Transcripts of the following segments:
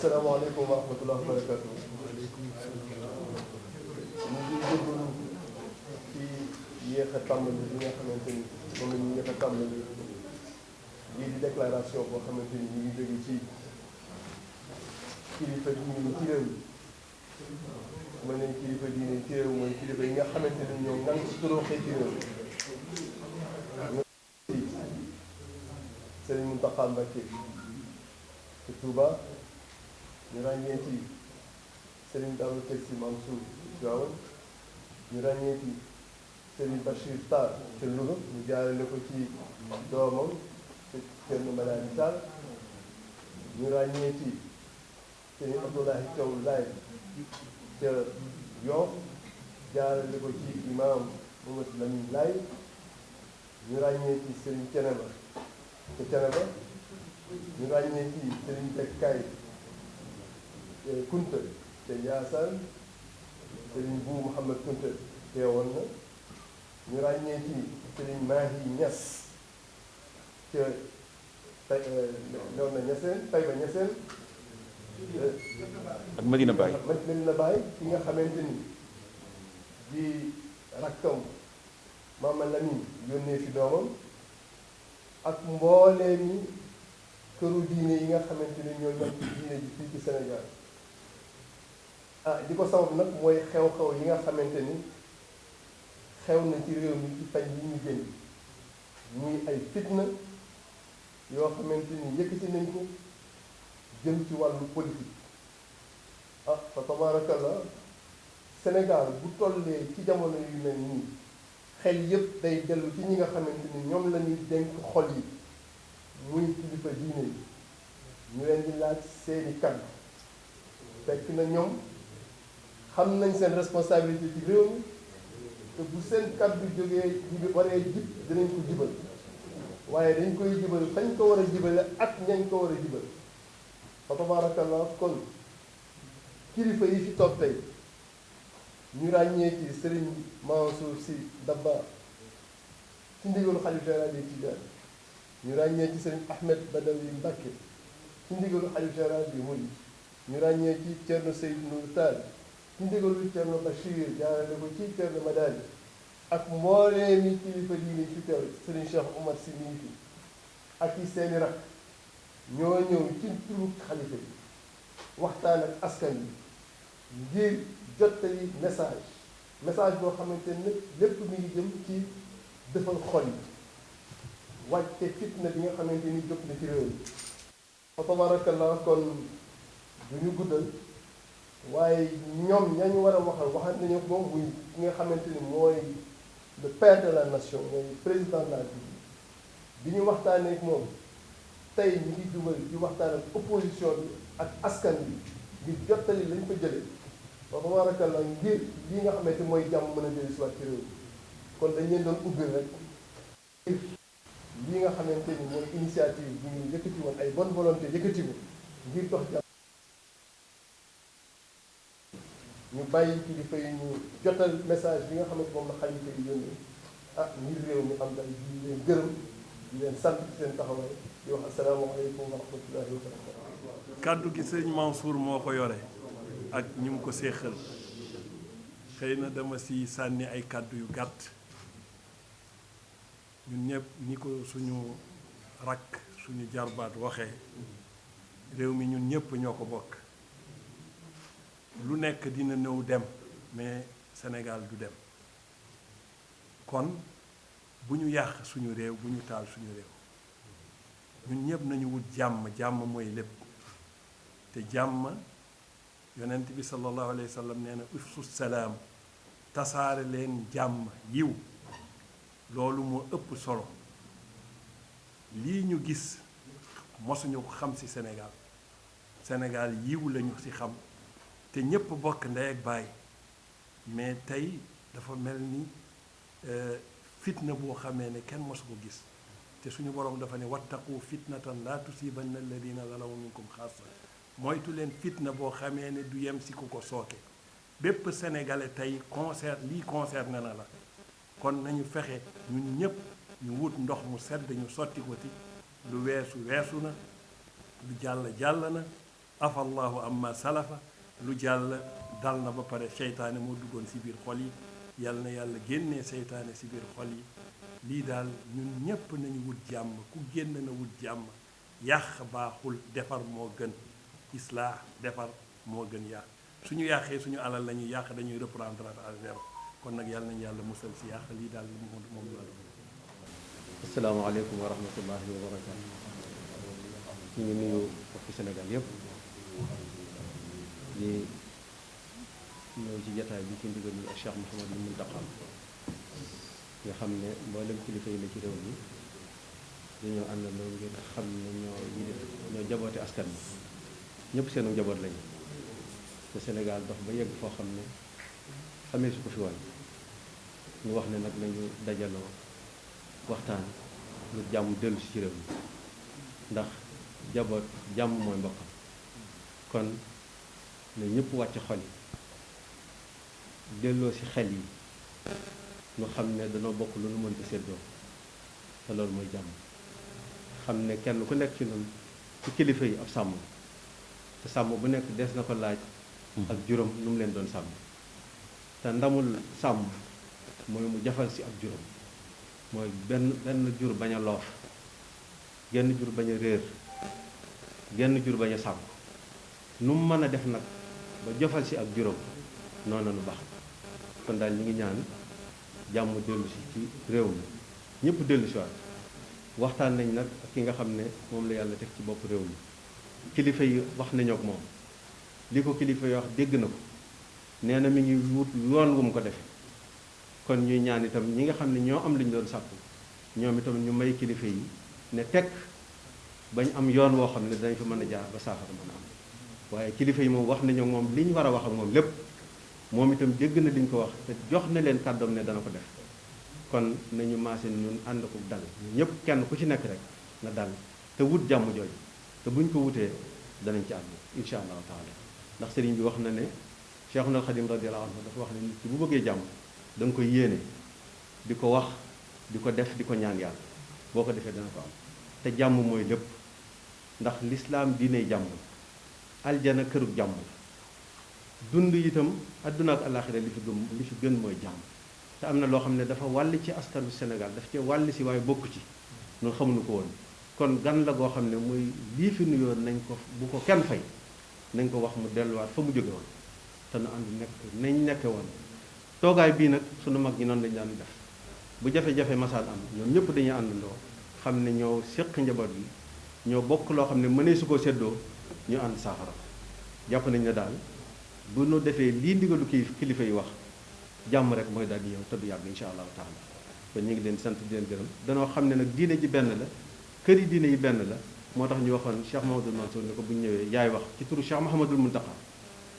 asalaamaaleykum wa rahmatulah wa barakatu. ñu ngi jégalu ci yéex a tàmbali bi nga xamante ni moom la ñu yéex a tàmbali lii di déclaration boo xamante ni ñu ngi jóge ci kilifa diine ci réew mi. mën nañ kilifa diine ci réew mooy kilifa yi nga xamante ni ñoom nang si turooxee ci réew mi. Serigne Mountakha Mbacké ci Touba, ñu ràññee ci Serigne Babacar Sy Mansour Tivaouane, ñu ràññee ci Serigne Bachir Tall ca Louga, ñu jaarale ko ci doomam ca Thierno Madani Tall, ñu ràññee ci Serigne Abdoulaye Thiaw Laye ca Yoff, jaarale ko ci imam Mamadou Lamine Laye, ñu ràññee ci Serigne Thiénaba ca Thiénaba, ñu ràññee ci Serigne Bekkaay Kunta ca Ndiassane, Serigne Bou Mouhamed Kunta teewoon na, ñu ràññee ci Serigne Mahi Niass ca Léona Niassène Taïba Niassène ak Medina Baye. Medina Baye ki nga xamante ni di rakkam Mama Lamine yónnee fi doomam ak mbooleemi këru diine yi nga xamante ni ñoo ñor ci diine ji fii ci Sénégal. Di ko sabab nag mooy xew-xew yi nga xamante ni xew na ci réew mi ci fan yi ñu génn muy ay fitna yoo xamante ni yëkkati nañ ko jëm ci wàllu politique. Fa tabarakallah, Sénégal bu tollee ci jamono yu mel nii xel yépp day dellu ci ñi nga xamante ni ñoom la ñuy dénk xol yi muy kilifa diine yi. ñu leen di laaj seeni kàddu fekk na ñoom xam nañ seen responsabilité ci réew mi te bu seen kàddu jógee waree jib dinañ ko jibal, waaye dañ koy jibal fañ ko war a jibale ak ñañ ko war a jibal. fa tabarakallah, kon kilifa yi fi toog tey ñu ràññee ci Serigne Mansour Sy Dabakh ci ndigalu xalif général des Tidianes, ñu ràññee ci Serigne Ahmed Badawi Mbacké ci ndigalu xalif général des Mourides, ñu ràññee ci Thierno Seydou Nourou Tall ci ndigalu Thierno Bachir jaarale ko ci Thierno Madani ak mbooleemi kilifa diine fi teew Serigne Cheikh Oumar Sy mi ngi fi ak yi seeni rak ñoo ñëw ci turu xalifa bi waxtaan ak askan bi ngir jottali message boo xamante ne lépp mi ngi jëm ci defal xol yi wàcce fitna bi nga xamante ni jóg na ci réew mi. fa tabarakallah, kon du ñu guddal, waaye ñoom ñañu war a waxal nañu moom muy ki nga xamante ni mooy le père de la nation, mooy président de la République. bi ñu waxtaanee ak moom tey ñu ngi jubal di waxtaan ak opposition bi ak askan bi ngir jottali lañ fa jëlee. fa tabarakallah, ngir lii nga xamante mooy jàmm mën a jëli si waat ci réew mi. kon dañ leen doon ubbil rek ngir lii nga xamante ni mooy initiative bi ñu yëkkati woon, ay bonne volonté yëkkati ko ngir dox jàmm. ñu bàyyi kilifa yi ñu jotal message bi nga xamante moom la xalifa yi yónnee ngir réew mi am dal di leen gërëm di leen sant ci seen taxawaay di wax asalaamaaleykum wa rahmatullahi wa barakatuh. kàddu gi sëñ Mansour moo ko yore ak ñu mu ko séexal, xëy na dama si sànni ay kàddu yu gàtt. ñun ñëpp ni ko suñu rakk suñu jarbaat waxee, réew mi ñun ñëpp ñoo ko bokk. lu nekk dina ñëw dem mais Sénégal du dem. kon bu ñu yàq suñu réew, bu ñu taal suñu réew. ñun ñëpp nañu wut jàmm. jàmm mooy lépp. te jàmm yonent bi sallallahu alayhi wa sallam nee na ufsu salaam, tasaare leen jàmm yiw. loolu moo ëpp solo. lii ñu gis mosuñu ko xam ci Sénégal. Sénégal yiw lañu ci xam te ñépp bokk ndey ak baay, mais tey dafa mel ni fitna boo xamee ne kenn mosu ko gis. te suñu borom dafa ne wattaqu fitnatan laa tusibanna alladina zalamu minkum xaasa. moytu leen fitna boo xamee ne du yem ci ku ko sooke. bépp sénégalais tey lii concerné na la. kon nañu fexe ñun ñëpp ñu wut ndox mu sedd ñu sotti ko ci. lu weesu na, lu jàll na, afallahu amma salafa lu jàll dal na ba pare seytaane moo duggoon si biir xol yi yal na yàlla génnee seytaane si biir xol yi lii daal ñun ñépp nañu wut jàmm ku génn na wut jàmm yàq baaxul defar moo gën islaax defar moo gën yàq suñu yàqee suñu alal la ñuy yàq dañuy reprendre à zéro kon nag yàlla nañu yàlla musal si yàq lii daal moom la doon. asalaamaaleykum wa rahmatullahi wa barakaatu. ñu ngi nuyu mbokki Sénégal yëpp di ñëw ci jataay bi ci ndigal yi ak Cheikh Mouhamadou Mountakha nga xam ne mboolem kilifa yi la ci réew mi dañoo àndandoo ngir xam ne ñoo jaboote askan bi ñëpp seenu njaboot lañu te Sénégal dox ba yegg foo xam ne xamee su ko fi woon ñu wax ne nag nañu dajaloo waxtaan ngir jàmm dellu si ci réew mi ndax jaboot jàmm mooy mbokkam kon ne ñëpp wàcc xol yi delloo si xel yi ñu xam ne danoo bokk lu nu mënta séddoo te loolu mooy jàmm xam ne kenn ku nekk ci noonu ci kilifa yi ab sàmm te sàmm bu nekk des na ko laaj ak juróom nu mu leen doon sàmm te ndamul sàmm mooy mu jafal si ab juróom mooy benn jur bañ a loof genn jur bañ a réer genn jur bañ a sàmm nu mu mën a def nag ba jofal si ak juróom noonu nu baax kon daal ñu ngi ñaan jàmm dellu si ci réew mi ñëpp dellu si waat waxtaan nañ nag ak ki nga xam ne moom la yàlla teg ci bopp réew mi kilifa yi wax nañoo ak moom li ko kilifa yi wax dégg na ko nee na mi ngi wut yoon wu mu ko defe kon ñuy ñaan itam ñi nga xam ne ñoo am li ñu doon sàkku ñoom itam ñu may kilifa yi ne tekk bañ am yoon woo xam ne dañ fa mën a jaar ba saafara mën a am waaye kilifa yi moom wax nañu ak moom li ñu war a wax ak moom lépp moom itam dégg na li ñu ko wax te jox na leen kàddoom ne dana ko def kon nañu maase ñun ànd ko dal ñëpp kenn ku ci nekk rek na dal te wut jàmm jooju te buñ ko wutee danañ ci ànd incha allahu taala ndax sëriñ bi wax na ne Cheikhul Khadim radiyallahu anhu dafa wax ne nit ki bu bëggee jàmm da nga koy yéene di ko wax di ko def di ko ñaan yàlla boo ko defee dana ko am te jàmm mooy lépp ndax lislaam diine jàmm aljana kërug jàmm dund itam adduna ak alaxira li fi gën mooy jàmm te am na loo xam ne dafa wàll ci askanu Sénégal daf cee wàll si waaye bokk ci noonu xamuñu ko woon kon gan la goo xam ne muy lii fi nuyoon nañ ko bu ko kenn fay nañ ko wax mu delluwaat fa mu jóge woon te nu ànd nekk nañ nekke woon toogaay bii nag sunu mag ñi noonu lañ daan def bu jafe-jafe masaan am ñoom ñëpp dañuy àndandoo xam ne ñoo séq njaboot gi ñoo bokk loo xam ne mënee su ko séddoo ñu ànd saafara jàpp nañ ne daal bu nu defee lii ndigalu kilifa yi wax jàmm rek mooy daal di ñëw te du yàgg insha allahu taala kon ñu ngi leen sant di leen gërëm danoo xam ne nag diine ji benn la kër yi diine yi benn la moo tax ñu waxoon Cheikh Mahamadul Mansour ne ko bu ñu ñëwee yaay wax ci turu Cheikh Mahamadul Muntaqa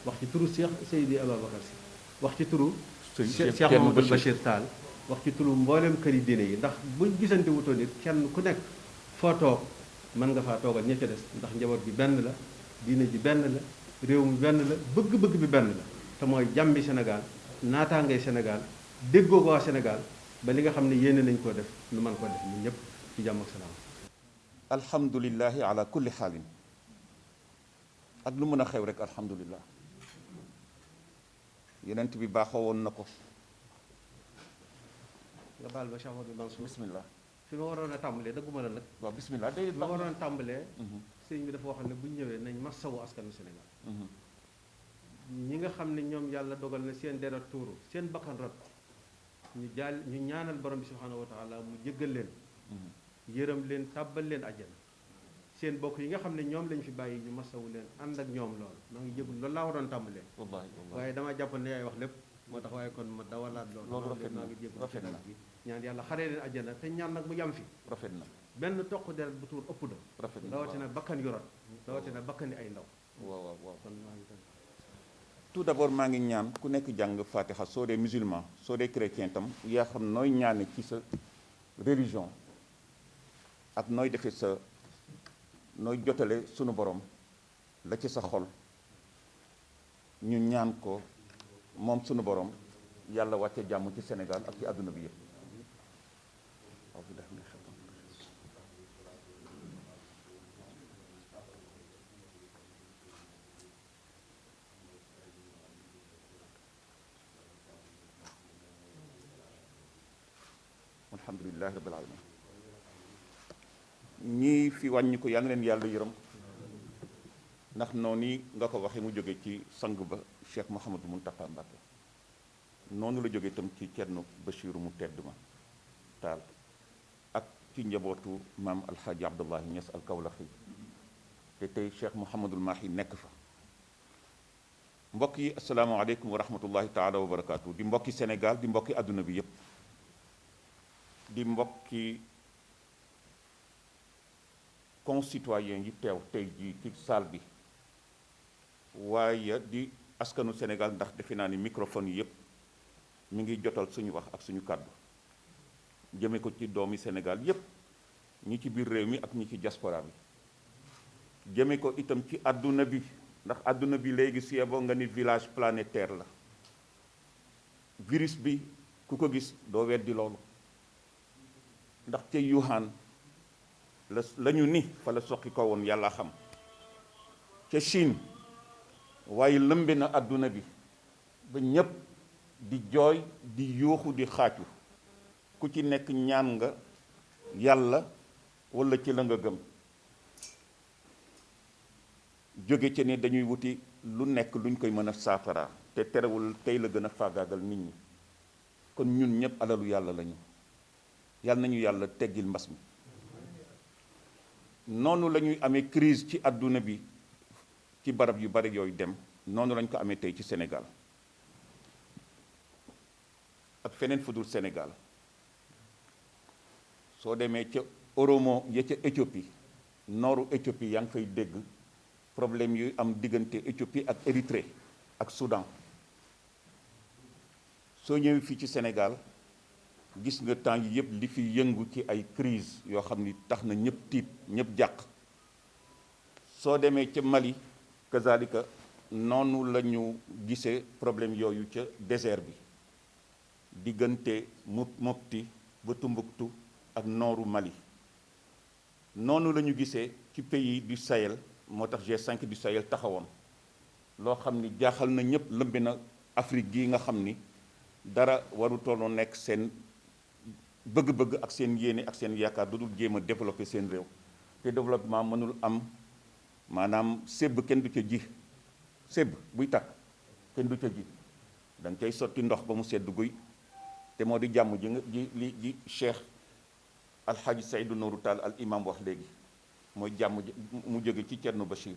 wax ci turu Cheikh Seydi Ababacar Si wax ci turu Cheikh Mahamadul Bachir Tall wax ci turu mboolem kër yi diine yi ndax buñ gisante wutoo nit kenn ku nekk foo toog mën nga faa toogal ña ca des ndax njaboot bi benn la diine ji benn la réew mi benn la bëgg-bëgg bi benn la te mooy jàmbi Sénégal naataangay Sénégal déggoo waa Sénégal ba li nga xam ne yéene nañ koo def lu mën koo def ñun ñëpp ci jàmm ak salaam. alhamdulilahi ala kulli xaalin ak lu mën a xew rek alhamdulilah yonent bi baaxoo woon na ko. nga baal ba Cheikh Amadou Mansour bismillah fi ma waroon a tàmbalee dëgguma la nag. waaw bismillah day fi ma waroon a tàmbalee. sëñ bi dafa wax ne bu ñu ñëwee nañ masawu askanu Sénégal. ñi nga xam ne ñoom yàlla dogal na seen deret tuuru seen bakkan rot ñu ñaanal borom bi subhanahu wa taala mu jéggal leen. yërëm leen tàbbal leen àjjana. seen bokk yi nga xam ne ñoom lañ fi bàyyi ñu masawu leen ànd ak ñoom lool maa ngi jégul loolu laa waroon tàmbalee. waaye damaa jàppoon ne yaay wax lépp. moo tax waaye kon ma dawalaat loolu rafet na maa ngi jégul rafet na ñaan yàlla xaree leen àjjana te ñaan nag mu yam fi. rafet na benn toq deret bu tuur ëpp na. rafet na rawatina bakkan yu rot rawatina bakkan ay ndaw. waaw waaw kon maa ngi tout d'abord maa ngi ñaan ku nekk jàng fatiha soo dee musulman soo dee chrétien tam yaa xam nooy ñaane ci sa religion ak nooy defee sa nooy jotale sunu borom la ci sa xol ñu ñaan ko moom sunu borom yàlla wàcce jàmm ci Sénégal ak ci àdduna bi yëpp. alhamdulillahi rabbil alamin ñii fi wàññi ko yàlla leen yàlla yërëm ndax noonu nga ko waxee mu jóge ci sang ba Cheikh Mouhamadou Mountakha Mbacké noonu la jóge itam ci Thierno Bachirou mu tedd ma taal ak ci njabootu maam alxaaji Abdullahi Niass al Kawlaxi te tey Cheikh Mouhamadul Mahi nekk fa mbokk yi asalaamaaleykum wa rahmatullahi taala wa barakaatu di mbokki Sénégal di mbokki àdduna bi yépp di mbokki concitoyens yi teew tey jii ci salle bi waaye di askanu Sénégal ndax defe naa ni microphone yi yépp mi ngi jotal suñu wax ak suñu kàddu jëme ko ci doomi Sénégal yépp ñi ci biir réew mi ak ñi ci diaspora bi jëme ko itam ci àdduna bi ndax àdduna bi léegi su yeboo nga ni village planétaire la virus bi ku ko gis doo weddi loolu ndax ca Wuhan la ñu ni fa la soqi ko woon yàlla xam ca Chine waaye lëmbe na àdduna bi ba ñépp di jooy di yuuxu di xaaju ku ci nekk ñaan nga yàlla walla ci la nga gëm jóge ci ne dañuy wuti lu nekk luñ koy mën a saafara te terewul tey la gën a faagaagal nit ñi kon ñun ñëpp alalu yàlla lañu yàlla nañu yàlla teggil mbas mi noonu la ñuy amee crise ci àdduna bi ci barab yu bari yooyu dem noonu lañ ko amee tey ci Sénégal ak feneen fu dul Sénégal soo demee ca Oromo ya ca Éthiopie nooru Éthiopie yaa ngi fay dégg problème yu am diggante Éthiopie ak Érythrée ak Soudan soo ñëwee fii ci Sénégal gis nga temps yi yëpp li fi yëngu ci ay crise yoo xam ni tax na ñëpp tiit ñëpp jàq soo demee ca Mali kazalika noonu la ñu gisee problème yooyu ca désert bi diggante Mopti ba Tombouctou ak nooru Mali noonu la ñu gisee ci pays du Sahel moo tax G5 du Sahel taxawoon loo xam ni jaaxal na ñëpp lëmbe na Afrique gii nga xam ni dara waru tolloo nekk seen bëgg-bëgg ak seen yéene ak seen yaakaar du dul jéem a développer seen réew te développement mënul am maanaam sébb kenn du ca ji sébb buy takk kenn du ca ji da nga cay sotti ndox ba mu sedd guy te moo di jàmm ji nga ji Cheikh Alhaji Seydou Nourou Tall al imam wax léegi mooy jàmm ji mu jóge ci Thierno Bachir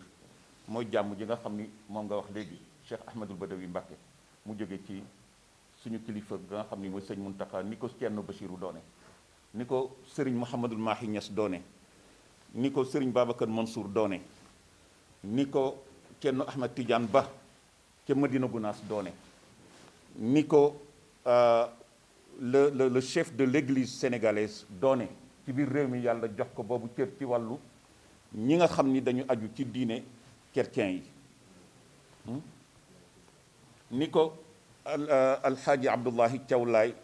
mooy jàmm ji nga xam ni moom nga wax léegi Cheikh Ahmadul Badawi Mbacké mu jóge ci suñu kilifa ga nga xam ni mooy sëñ Mountakha ni ko Thierno Bachiru doone ni ko sëriñ Mouhamadul Mahi Niass doone ni ko sëriñ Babacar Mansour doone ni ko Thierno Ahmed Tidiane Ba ca Madina Gounass doone ni ko le chef de l'église sénégalaise doone ci biir réew mi yàlla jox ko boobu cër ci wàllu ñi nga xam ni dañu aju ci diine chrétien yi ni ko alxaaji Abdullahi Thiaw Laay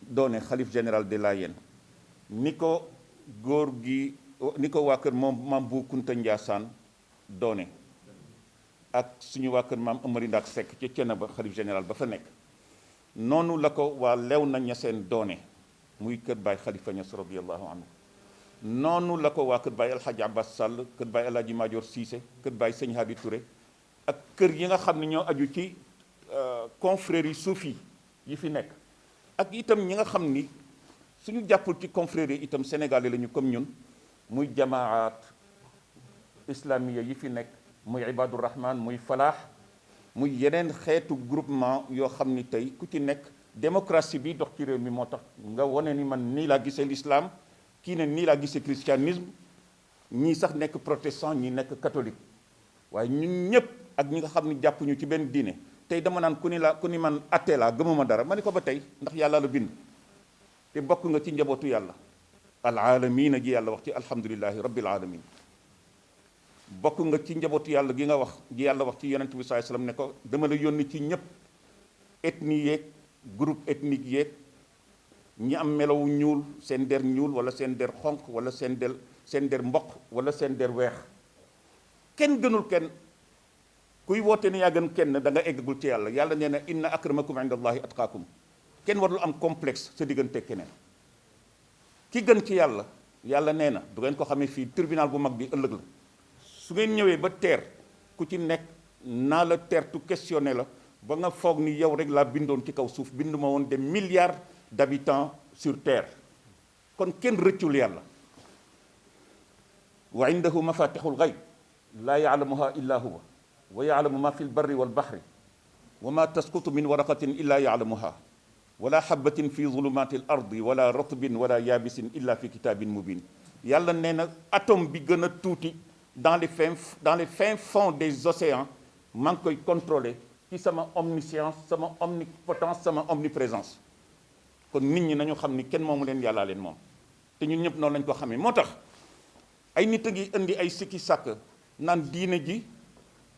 doone xalif général de Layène ni ko góor gi ni ko waa kër moom maam Bu Kunta Njaasaan doone ak suñu waa kër maam Amari Ndaak Seck ca Thiénaba xalif général ba fa nekk noonu la ko waa Léona Niassène doone muy kër Baay Xalifa Ñas radiyallahu anhu noonu la ko waa kër Baay Alxaaji Abbas Sall kër Baay Alaaji Maajoor Siise kër Baay Sëñ Hadi Touré ak kër yi nga xam ne ñoo aju ci confrérie soufi yi fi nekk ak itam ñi nga xam ni suñu jàppul ci confrérie itam sénégalais lañu comme ñun muy jamaat islamiya yi fi nekk muy Ibadur Rahman muy Falaax muy yeneen xeetu groupement yoo xam ni tey ku ci nekk démocratie bi dox ci réew mi moo tax nga wane ni man nii laa gisee l'islam kii ne nii laa gisee christianisme ñii sax nekk protestant ñii nekk catholique waaye ñun ñëpp ak ñi nga xam ni jàppuñu ci benn diine tey dama naan ku ni man atte laa gëmuma dara ma ni ko ba tey ndax yàlla la bind te bokk nga ci njabootu yàlla al aalamiina ji yàlla wax ci alhamdulillahi rabbil alamin bokk nga ci njabootu yàlla gi nga wax ji yàlla wax ci yonent bi sallallahu alayhi wasallam ne ko dama la yónni ci ñëpp ethnie yeeg groupe ethnique yeeg ñi am melawu ñuul seen der ñuul wala seen der xonq wala seen der mboq wala seen der weex kenn gënul kenn kuy woote ne yaa gën kenn da nga eggagul ci yàlla yàlla nee na inna akramakum inda allahi atqaakum kenn warul am complexe sa diggante keneen ki gën ci yàlla yàlla nee na du ngeen ko xamee fii tribunal bu mag bi ëllëg la su ngeen ñëwee ba teer ku ci nekk naa la teertu questionné la ba nga foog ni yow rek laa bindoon ci kaw suuf bind ma woon des milliards d'habitants sur terre kon kenn rëccul yàlla wa indahu mafatixul gayb laa yaalamuha illa huwa wa yaalamu ma fi lbarri walbahri wa ma tasqutu min waraqatin illa yaalamuha wala xabatin fi zulumati l ardi wala ratbin wala yaabisin illa fi kitabin mubin yàlla nee na atome bi gën a tuuti dans les fins fonds des océans maa ngi koy contrôler ci sama omniscience sama omnipotence sama omniprésence kon nit ñi nañu xam ni kenn moomu leen yàllaa leen moom te ñun ñëpp noonu lañ ko xamee moo tax ay nit a ngi indi ay sikki sàkk naan diine ji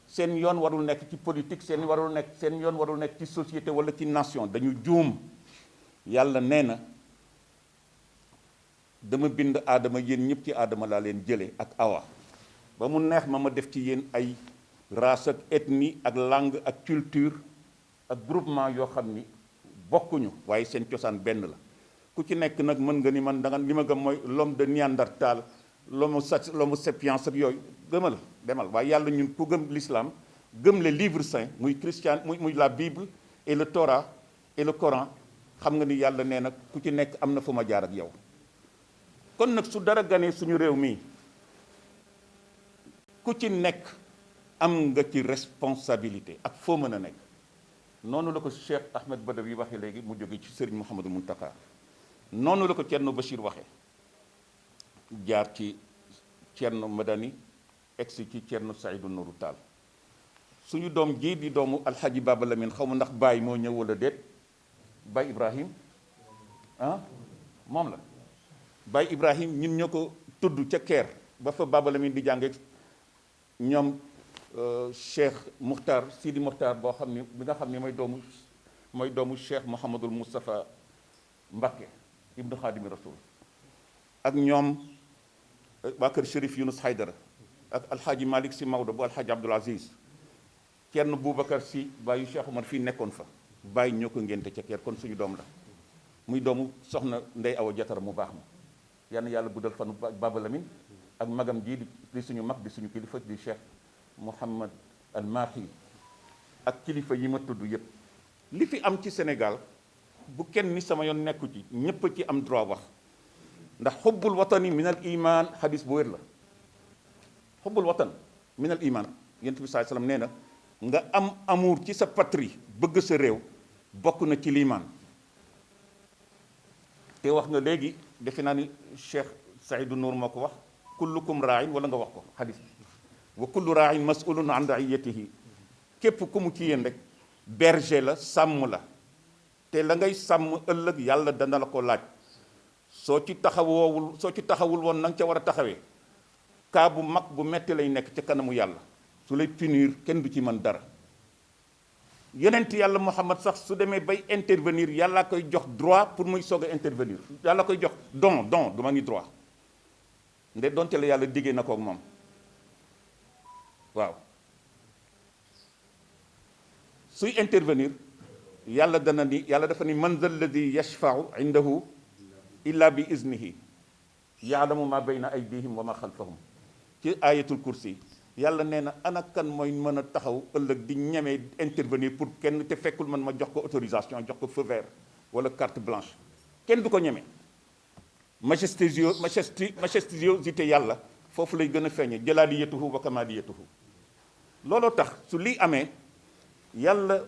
seen yoon warul nekk ci politique seen yoon warul nekk ci société wala ci nation dañu juum yàlla nee na dama bind aadama yéen ñëpp ci aadama laa leen jëlee ak awa ba mu neex ma def ci yéen ay race ak ethnie ak langue ak culture ak groupement yoo xam ni bokkuñu waaye seen cosaan benn la ku ci nekk nag mën nga ni man da nga li ma gëm mooy l'homme de Néandertal l'homo sapiens ak yooyu gëmal demal waaye yàlla ñun ku gëm l'islam gëm les livres saints muy christian muy la Bible et le Torah et le Coran xam nga ni yàlla nee na ku ci nekk am na fu ma jaar ak yow kon nag su dara ganee suñu réew mii ku ci nekk am nga ci responsabilité ak foo mën a nekk noonu la ko Cheikh Ahmed Badawi waxee léegi mu jóge ci Serigne Mouhamadou Muntaka noonu la ko Thierno Bachir waxee jaar ci Thierno Madani egsi ci Thierno Saïdou Nourou Tall suñu doom ji di doomu Alhaji Baba Lamine xaw ma ndax Baye moo ñëw wala déet Baye Ibrahim ah moom la Baye Ibrahim ñun ñoo ko tudd ca Caire ba fa Baba Lamine di jànge ñoom Cheikh Muxtar Sidi Muxtar boo xam ni bi nga xam ni mooy doomu Cheikh Mouhamadul Moustapha Mbacké ibnu Xaadimi Rasul ak ñoom waa kër Chérif Younus Haydara ak alxaaji Malick si Maodo bu alxaaji Abdoul Aziz kenn Boubacar si bàyyi Cheikh Omar fii nekkoon fa bàyyi ñoo ko ngénte ca Caire kon suñu doom la muy doomu soxna Ndey Awa Jatara mu baax ma yal na yàlla guddal fanu Baba Lamine ak magam ji di suñu mag di suñu kilifa di Cheikh Mouhamad al Mahi ak kilifa yi ma tudd yépp li fi am ci Sénégal bu kenn ni sama yoon nekku ci ñépp ci am droit wax ndax xubbul watani min al iman xadis bu wér la xubbul watan min al iman yonent bi sallallahu alayhi wasallam nee na nga am amour ci sa patrie bëgg sa réew bokk na ci liimaan te wax nga léegi defe naa ni Cheikh Saïdou Nour moo ko wax kullukum raain wala nga wax ko xadis bi wa kullu raain masulun an raiyatihi képp ku mu ci yéen rek berger la sàmm la te la ngay sàmm ëllëg yàlla dana la ko laaj soo ci taxawul woon na nga ca war a taxawee kaa bu mag bu metti lay nekk ca kanamu yàlla su lay punir kenn du ci mën dara yonent yàlla Muhammad sax su demee bay intervenir yàlla koy jox droit pour muy soog a intervenir yàlla koy jox don du ma ni droit nde donte la yàlla diggee na ko ak moom waaw suy intervenir yàlla dafa ni man zal ladi yashfau indahu illa bi iznihi yaalamu ma bayna aydihim wa ma xalfahum ci ayatul kursi yàlla nee na ana kan mooy mën a taxaw ëllëg di ñemee intervenir pour kenn te fekkul man ma jox ko autorisation jox ko feu vert wala carte blanche kenn du ko ñeme majestuosité yàlla foofu lay gën a feeñe jalaaliyatuhu wa kamaliyatuhu looloo tax su lii amee yàlla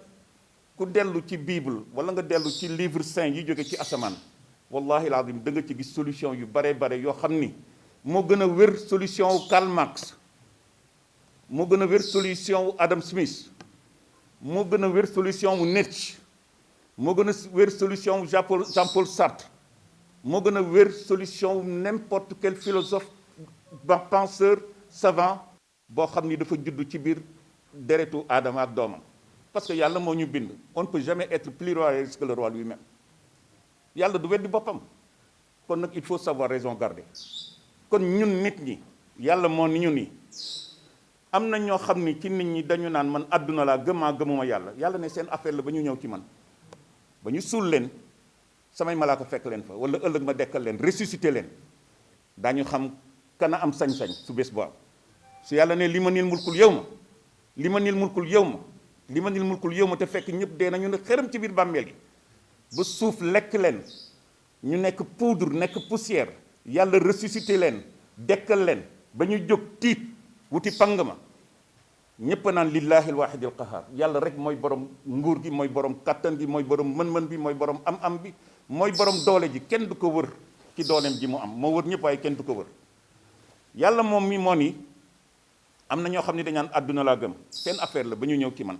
ku dellu ci bible wala nga dellu ci livre saint yi jóge ci asamaan wallahi alazim da nga ci gis solution yu bare yoo xam ni moo gën a wér solution wu Karl Marx moo gën a wér solution wu Adam Smith moo gën a wér solution wu Nietzsche moo gën a wér solution wu Jean-Paul Sartre moo gën a wér solution wu n'importe quel philosophe penseur savant boo xam ni dafa judd ci biir deretu aadama ak doomam parce que yàlla moo ñu bind on ne peut jamais être plus royaliste que le roi lui-même yàlla du weddi boppam kon nag il faut savoir raison garder kon ñun nit ñi yàlla moo ni ñu nii am na ñoo xam ni ci nit ñi dañu naan man àdduna laa gëmuma yàlla ne seen affaire la ba ñu ñëw ci man ba ñu suul leen samay malaaka fekk leen fa wala ëllëg ma dekkal leen ressuscité leen daañu xam kana am sañ-sañ su bés boobu su yàlla ne li ma nil mulkul yow ma li ma nil mulkul yow ma li ma nil mulkul yow ma te fekk ñëpp dee nañu ne xëram ci biir bàmmeel gi ba suuf lekk leen ñu nekk poudre nekk poussière yàlla ressuscité leen dekkal leen ba ñu jóg tiit wuti pang ma ñépp naan lillahi alwahidil qahar yàlla rek mooy borom nguur gi mooy borom kattan gi mooy borom mën-mën bi mooy borom am-am bi mooy borom doole ji kenn du ko wër ci dooleem ji mu am moo wër ñëpp waaye kenn du ko wër yàlla moom mi moo ni am na ñoo xam ne dañaan àdduna laa gëm seen affaire la ba ñu ñëw ci man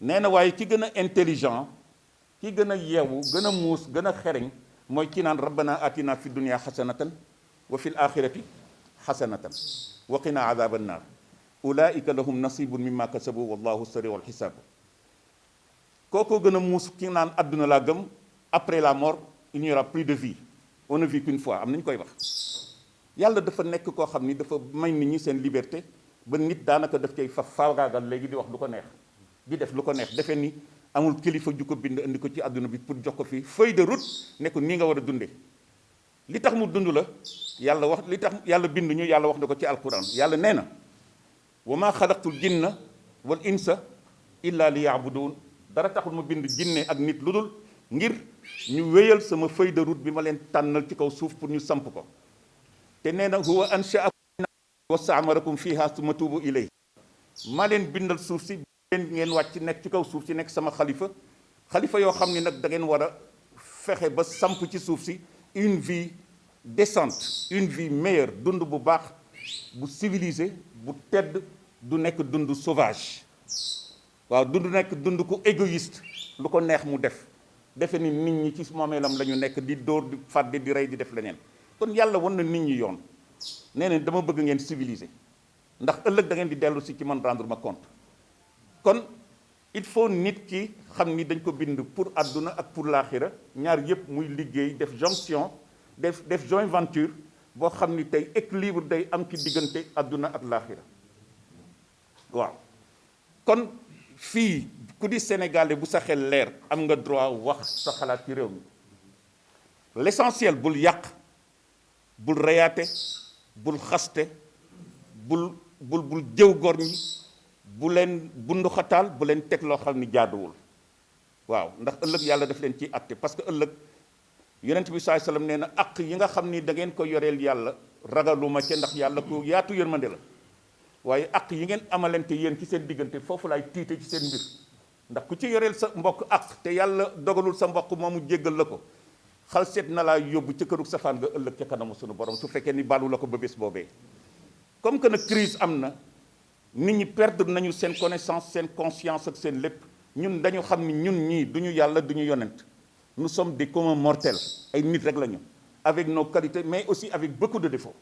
nee na waaye ki gën a intelligent ki gën a yeewu gën a muus gën a xereñ mooy ki naan rabbana atina fi dunya xasanatan wa fil axirati xasanatan wa qina adaba annar ulaika lahum nasibun mimma kasabu wallahu sariul xisaab kookoo gën a muus ki naan àdduna laa gëm après la mort il n'y aura plus de vie on ne vit qu'une fois am nañu koy wax yàlla dafa nekk koo xam ni dafa may nit ñi seen liberté ba nit daanaka daf cay faagaagal léegi di wax lu ko neex di def lu ko neex defe ni amul kilifa ju ko bind indi ko ci àdduna bi pour jox ko fi feuille de route ne ko nii nga war a dundee li tax mu dund la yàlla wax li tax yàlla bind ñu yàlla wax na ko ci alquran yàlla nee na wa maa xalaqtul jinna wal insa illa li yaabudun dara taxul ma bind jinne ak nit lu dul ngir ñu wéyal sama feuille de route bi ma leen tànnal ci kaw suuf pour ñu samp ko te nee na huwa anshaakum wa staamarakum fiha summa tuubu ilay maa leen bindal suuf si leen ngeen wàcc nekk ci kaw suuf si nekk sama xalifa yoo xam ne nag da ngeen war a fexe ba samp ci suuf si une vie décente une vie meilleure dund bu baax bu civilisé bu tedd du nekk dund sauvage waaw du nekk dund ku égoïste lu ko neex mu def defe ni nit ñi ci moomeelam la ñu nekk di dóor di fàdde di rey di def leneen kon yàlla wan na nit ñi yoon nee na dama bëgg ngeen civilisé ndax ëllëg da ngeen di dellu si ci man rendre ma compte kon il faut nit ki xam ni dañ ko bind pour àdduna ak pour laaxira ñaar yëpp muy liggéey def jonction def joint venture boo xam ni tey équilibre day am ci diggante àdduna ak laaxira waaw kon fii ku di sénégalais bu sa xel leer am nga droit wax sa xalaat ci réew mi l'essentiel bul yàq bul reyaate bul xaste bul jëw gor ñi bu leen bunduxataal bu leen teg loo xam ni jaaduwul waaw ndax ëllëg yàlla daf leen ciy atte parce que ëllëg yonent bi sallallahu alayhi wasallam nee na àq yi nga xam ni da ngeen ko yoreel yàlla ragaluma ca ndax yàlla ku yaatu yërmande la waaye àq yi ngeen amalante yéen ci seen diggante foofu laay tiite ci seen mbir ndax ku ci yoreel sa mbokk àq te yàlla dogalul sa mbokk moomu jéggal la ko xal seet na laa yóbbu ca këru safaan nga ëllëg ca kanamu sunu borom su fekkee ni balu la ko ba bés boobee comme que nag crise am na nit ñi perdre nañu seen connaissance seen conscience ak seen lépp ñun dañu xam ni ñun ñii duñu yàlla duñu yonent nous sommes des communs mortels ay nit rek lañu avec nos qualités mais aussi avec beaucoup de défauts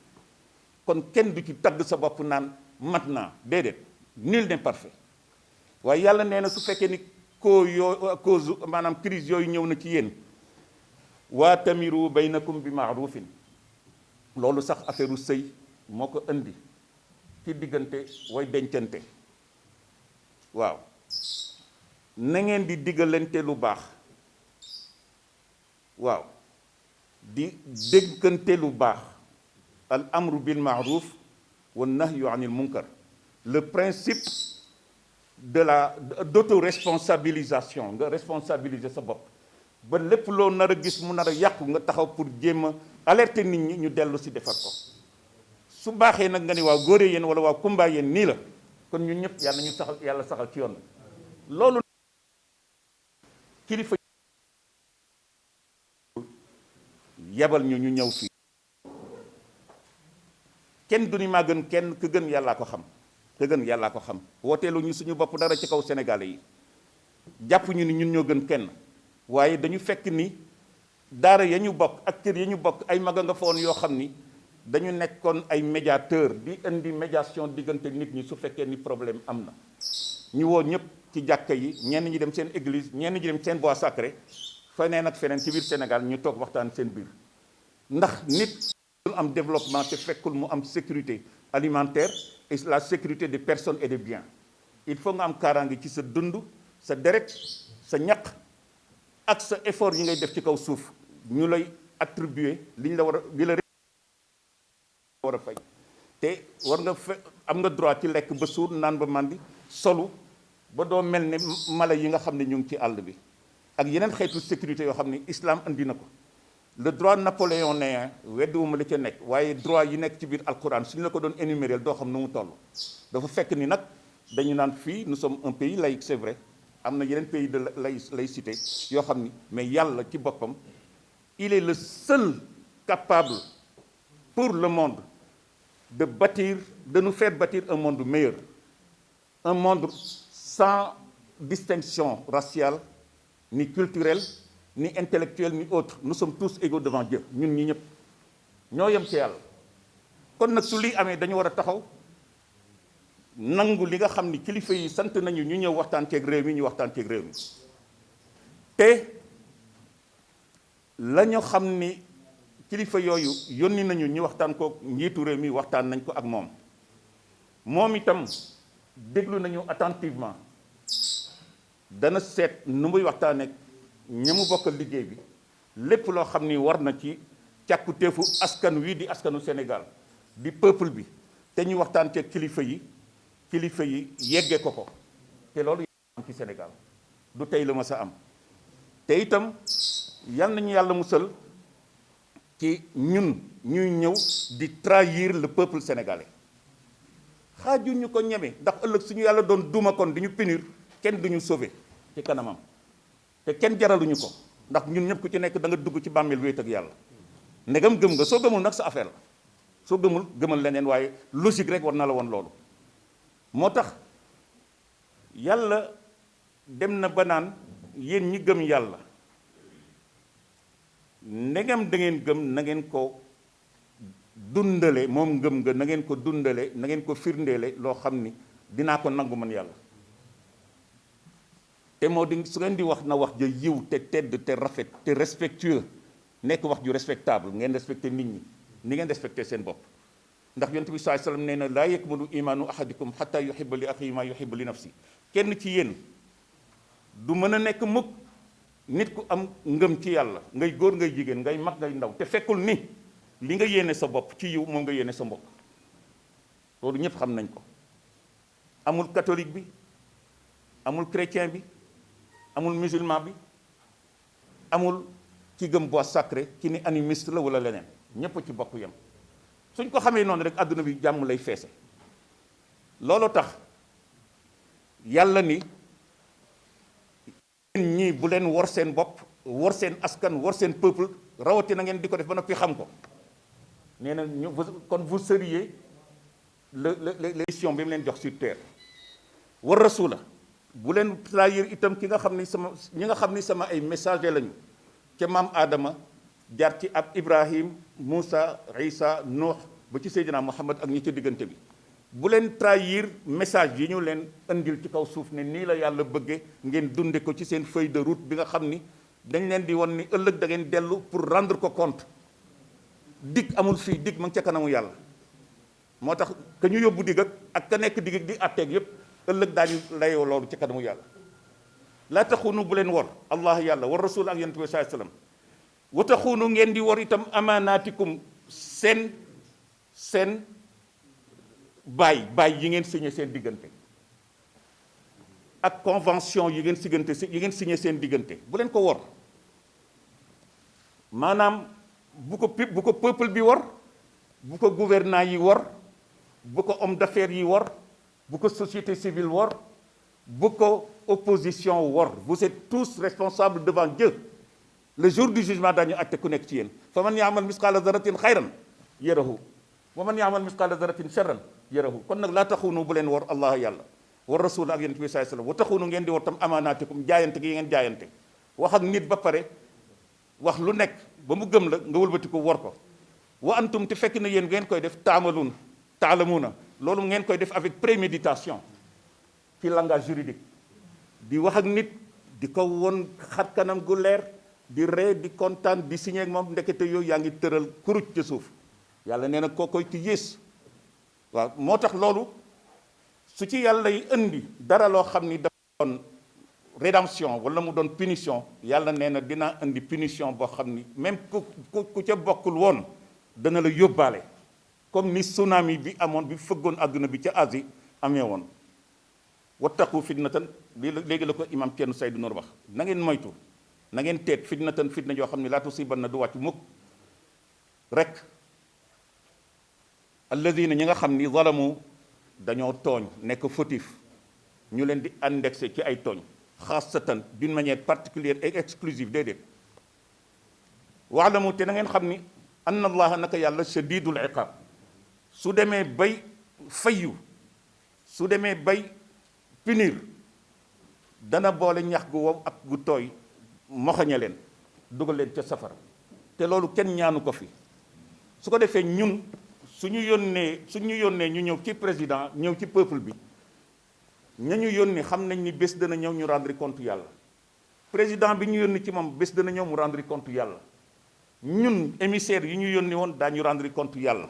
kon kenn du ci tagg sa bopp naan mat naa déedéet nul n'est parfait waaye yàlla nee na su fekkee ni cause maanaam crise yooyu ñëw na ci yéen waa tamiru baynakum bi maarufin loolu sax affaire u sëy moo ko indi ci diggante way dencante waaw na ngeen di diggalante lu baax waaw di déggante lu baax al amru bil maaruf wa nahyu anil munkar le principe de la d'autoresponsabilisation nga responsabiliser sa bopp ba lépp loo nar a gis mu nar a yàqu nga taxaw pour jéem a alerter nit ñi ñu dellu si defar ko su baaxee nag nga ni waaw góore yéen wala waaw kumba yéen nii la kon ñun ñëpp yàlla ñu saxal yàlla saxal ci yoon loolu kilifa yebal ñu ñëw fii kenn du ni maa gën kenn ku gën yàllaa ko xam ku gën yàllaa ko xam wooteelu ñu suñu bopp dara ci kaw sénégalais yi jàpp ñu ni ñun ñoo gën kenn waaye dañu fekk ni daara ya ñu bokk ak kër ya ñu bokk ay maga nga fa woon yoo xam ni dañu nekkoon ay médiateur di indi médiation diggante nit ñi su fekkee ni problème am na ñu woo ñëpp ci jàkka yi ñenn ñi dem seen église ñenn ñi dem seen bois sacré feneen ak feneen ci biir Sénégal ñu toog waxtaan seen biir ndax nit lu am développement te fekkul mu am sécurité alimentaire et la sécurité des personnes et des biens il faut nga am kaaraange ci sa dund sa deret sa ñaq ak sa effort yi ngay def ci kaw suuf ñu lay attribuer liñ la war a li la war a fay te war nga am nga droit ci lekk ba suur naan ba màndi solu ba doo mel ne mala yi nga xam ne ñu ngi ci àll bi ak yeneen xeetu sécurité yoo xam ne islam andi na ko le droit napoléonien weddiwuma la ca nekk waaye droit yi nekk ci biir alquran suñu la ko doon énumérer doo xam nu mu toll dafa fekk ni nag dañu naan fii nous sommes un pays laïque c'est vrai am na yeneen pays de laïcité yoo xam ni mais yàlla ci boppam il est le seul capable pour le monde de bâtir, de nous faire bâtir un monde meilleur, un monde sans distinction raciale, ni culturelle, ni intellectuelle, ni autre. Nous sommes tous égaux devant Dieu. Ñun ñi ñëpp ñoo yem ci yàlla kon nag su lii amee dañu war a taxaw nangu li nga xam ni kilifa yi sant nañu ñu ñëw waxtaan ceeg réew mi ñu waxtaan ceeg réew mi te la ñu xam ni kilifa yooyu yónni nañu ñu waxtaan ko njiitu réew mi waxtaan nañ ko ak moom itam déglu nañu attentivement dana seet nu muy waxtaan ak ña mu bokkal liggéey bi lépp loo xam ni war na ci càkkutéefu askan wi di askanu Sénégal di peuple bi te ñu waxtaan ceeg kilifa yi yeggee ko te loolu am ci Sénégal du tey la ma sa am te itam yal nañu yàlla musal ci ñun ñuy ñëw di trahir le peuple sénégalais xaaju ñu ko ñeme ndax ëllëg suñu yàlla doon duma kon di ñu punir kenn duñu sauver ci kanamam te kenn jaraluñu ko ndax ñun ñëpp ku ci nekk da nga dugg ci bàmmeel wéet ak yàlla ndegam gëm nga soo gëmul nag sa affaire la soo gëmul gëmal leneen waaye logique rek war na la woon loolu moo tax yàlla dem na ba naan yéen ñi gëm yàlla ndegam da ngeen gëm na ngeen ko dundale moom ngëm nga na ngeen ko dundale na ngeen ko firndeele loo xam ni dinaa ko nangu man yàlla te moo di su ngeen di wax na wax ja yiw te tedd te rafet te respectueux nekk wax ju respectable ngeen respecté nit ñi ni ngeen respecté seen bopp ndax yonent bi sallallahu alayhi wasallam nee na laa yakmulu imaanu ahadikum hatta yuhibba li axihi ma yuhibbu li nafsi kenn ci yéen du mën a nekk mukk nit ku am ngëm ci yàlla ngay góor ngay jigéen ngay mag ngay ndaw te fekkul ni li nga yéene sa bopp ci yiw moom nga yéene sa mbokk loolu ñëpp xam nañ ko amul catholique bi amul chrétien bi amul musulman bi amul ci gëm bois sacré ci ni animiste la wala leneen ñëpp ci bokk yem suñ ko xamee noonu rek àdduna bi jàmm lay feese looloo tax yàlla ni ñii bu leen wor seen bopp wor seen askan wor seen peuple rawatina ngeen di ko def ba noppi xam ko nee na ñu kon vous seriez les missions bi mu leen jox sur terre war rasula bu leen trahir itam ki nga xam ni ñi nga xam ni sama ay messager lañu ca maam Adama jaar ci ab Ibrahim Moussa Isa Nuux ba ci Seydina Muhammad ak ñi ca diggante bi bu leen trahir message yi ñu leen indil ci kaw suuf ne nii la yàlla bëgge ngeen dunde ko ci seen feuille de route bi nga xam ni dañ leen di won ni ëllëg da ngeen dellu pour rendre ko compte dig amul fii dig ma ngi ca kanamu yàlla moo tax ka ñu yóbbu dig ak ka nekk dig di atteeg yépp ëllëg daañu layoo loolu ci kanamu yàlla laa taxunu bu leen wor allah yàlla war rasul ak yonent bi sallallahu alayhi wasallam wa taxunu ngeen di wor itam amaanaatikum seen baay yi ngeen signé seen diggante ak convention yi ngeen signé seen diggante bu leen ko wor maanaam bu ko peuple bi wor bu ko gouvernant yi wor bu ko homme d'affaires yi wor bu ko société civile wor bu ko opposition wor vous êtes tous responsables devant Dieu le jour du jugement daañu àtte ku nekk ci yéen fa man ya'mal misqaala zarratin xayran yarahu wa man ya'mal misqaala zarratin sharran yarahu kon nag laa taxunu bu leen wor allah yàlla war rasul ak yonent bi sallallahu alayhi wasallam wa taxunu ngeen di wor tam amaanaatikum jaayante gi ngeen jaayante wax ak nit ba pare wax lu nekk ba mu gëm la nga wëlbati ko wor ko wa antum te fekk na yéen ngeen koy def taalamuuna loolu ngeen koy def avec préméditation ci langage juridique di wax ak nit di ko won xat kanam gu leer di ree di kontaan di signé ak moom ndekete yooyu yaa ngi tëral kuruj ca suuf yàlla nee na koo koy ci yées waaw moo tax loolu su ci yàlla yi indi dara loo xam ni dafa doon rédemption wala mu doon punition yàlla nee na dinaa indi punition boo xam ni même ku ca bokkul woon dana la yóbbaale comme ni tsunami bi amoon bi fëggoon àdduna bi ca Asie amee woon wattaqu fitnatan léegi la ko imam Thierno Seydou Nour wax na ngeen moytu na ngeen teet fitnatan fitna yoo xam ne laa tusibanna du wàcc mukk rek alladina ñi nga xam ni zalamu dañoo tooñ nekk fautif ñu leen di indexé ci ay tooñ xaasatan d'une manière particulière et exclusive déedéet waalamu te na ngeen xam ni anna allaha naka yàlla shadidul iqab su demee bay fayyu su demee bay punir dana boole ñax gu wow ak gu tooy moxañe leen dugal leen ca safara te loolu kenn ñaanu ko fi su ko defee ñun suñu yónnee ñu ñëw ci président ñëw ci peuple bi ñañu yónni xam nañ ni bés dana ñëw ñu rendre compte yàlla président bi ñu yónni ci moom bés dana ñëw mu rendre compte yàlla ñun émissaires yi ñu yónni woon daañu rendre compte yàlla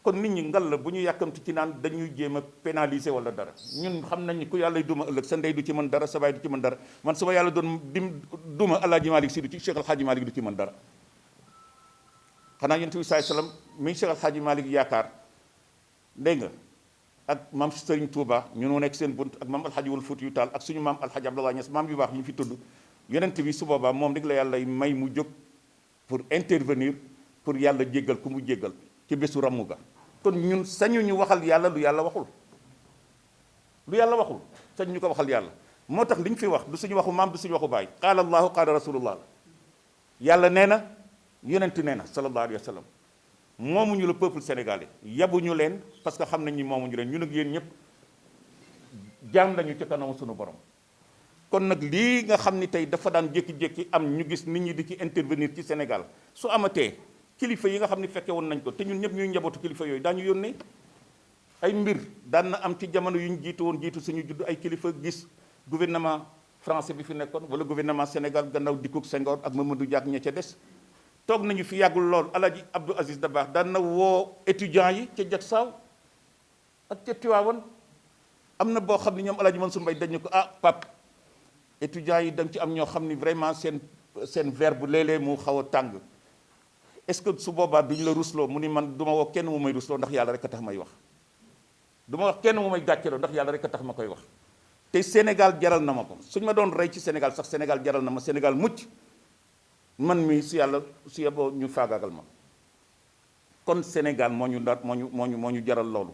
kon nit ñi ngal la bu ñu yàkkamti ci naan dañuy jéem a pénaliser wala dara ñun xam nañ ni ku yàlla duma ëllëg sa ndey du ci mën dara sa baay du ci mën dara man su ma yàlla doon duma Alaaji Malick Si du ci Cheikh Al Hadji Malick du ci mën dara xanaa yonent bi sallallahu alayhi wasallam mi Cheikh Al Hadji Malick yaakaar dégg nga ak maam Serigne Touba ñu noo nekk seen bunt ak maam Alhaji Wul Fuuti yu Taal ak suñu maam Alhaji Abdoulaye Niass maam yu baax ñu fi tudd yonent bi su boobaa moom rek la yàlla may mu jóg pour intervenir pour yàlla jéggal ku mu jéggal ci bésu ramu ga kon ñun sañu ñu waxal yàlla lu yàlla waxul sañ ñu ko waxal yàlla moo tax li ñu fi wax du suñu waxu maam du suñu waxu baay qaala allahu qaala rasulullah yàlla nee na yonent nee na sallallahu alayhi wa sallam moomuñu le peuple sénégalais yabuñu leen parce que xam nañ ni moomuñu leen ñun ak yéen ñëpp jaam lañu ci kanamu suñu borom kon nag lii nga xam ni tey dafa daan jékki-jékki am ñu gis nit ñi di ci intervenir ci Sénégal su amatee kilifa yi nga xam ni fekke woon nañ ko te ñun ñëpp ñuy njabootu kilifa yooyu daañu yónnee ay mbir daan na am ci jamono yu ñu jiitu woon jiitu suñu judd ay kilifa gis gouvernement français bi fi nekkoon wala gouvernement Sénégal gannaaw dikkug Senghor ak Mamadou Diack ña ca des toog nañu fi yàggul lool Alaaji Abdou Aziz Dabakh daan na woo étudiants yi ca Jaksaaw ak ca Tiwaawan am na boo xam ne ñoom Alaaji Mansour Mbaye dañ ñu ko pap étudiants yi dañ ci am ñoo xam ni vraiment seen verbe léeg-léeg mu xaw a tàng est-ce que su boobaa duñu la rusloo mu ni man du ma woo kenn mu may rusloo ndax yàlla rek a tax may wax du ma wax kenn mu may gàcceloo ndax yàlla rek a tax ma koy wax te Sénégal jaral na ma ko suñ ma doon rey ci Sénégal sax Sénégal jaral na ma Sénégal mucc man mi si yàlla si yeboo ñu faagaagal ma kon Sénégal moo ñu jaral loolu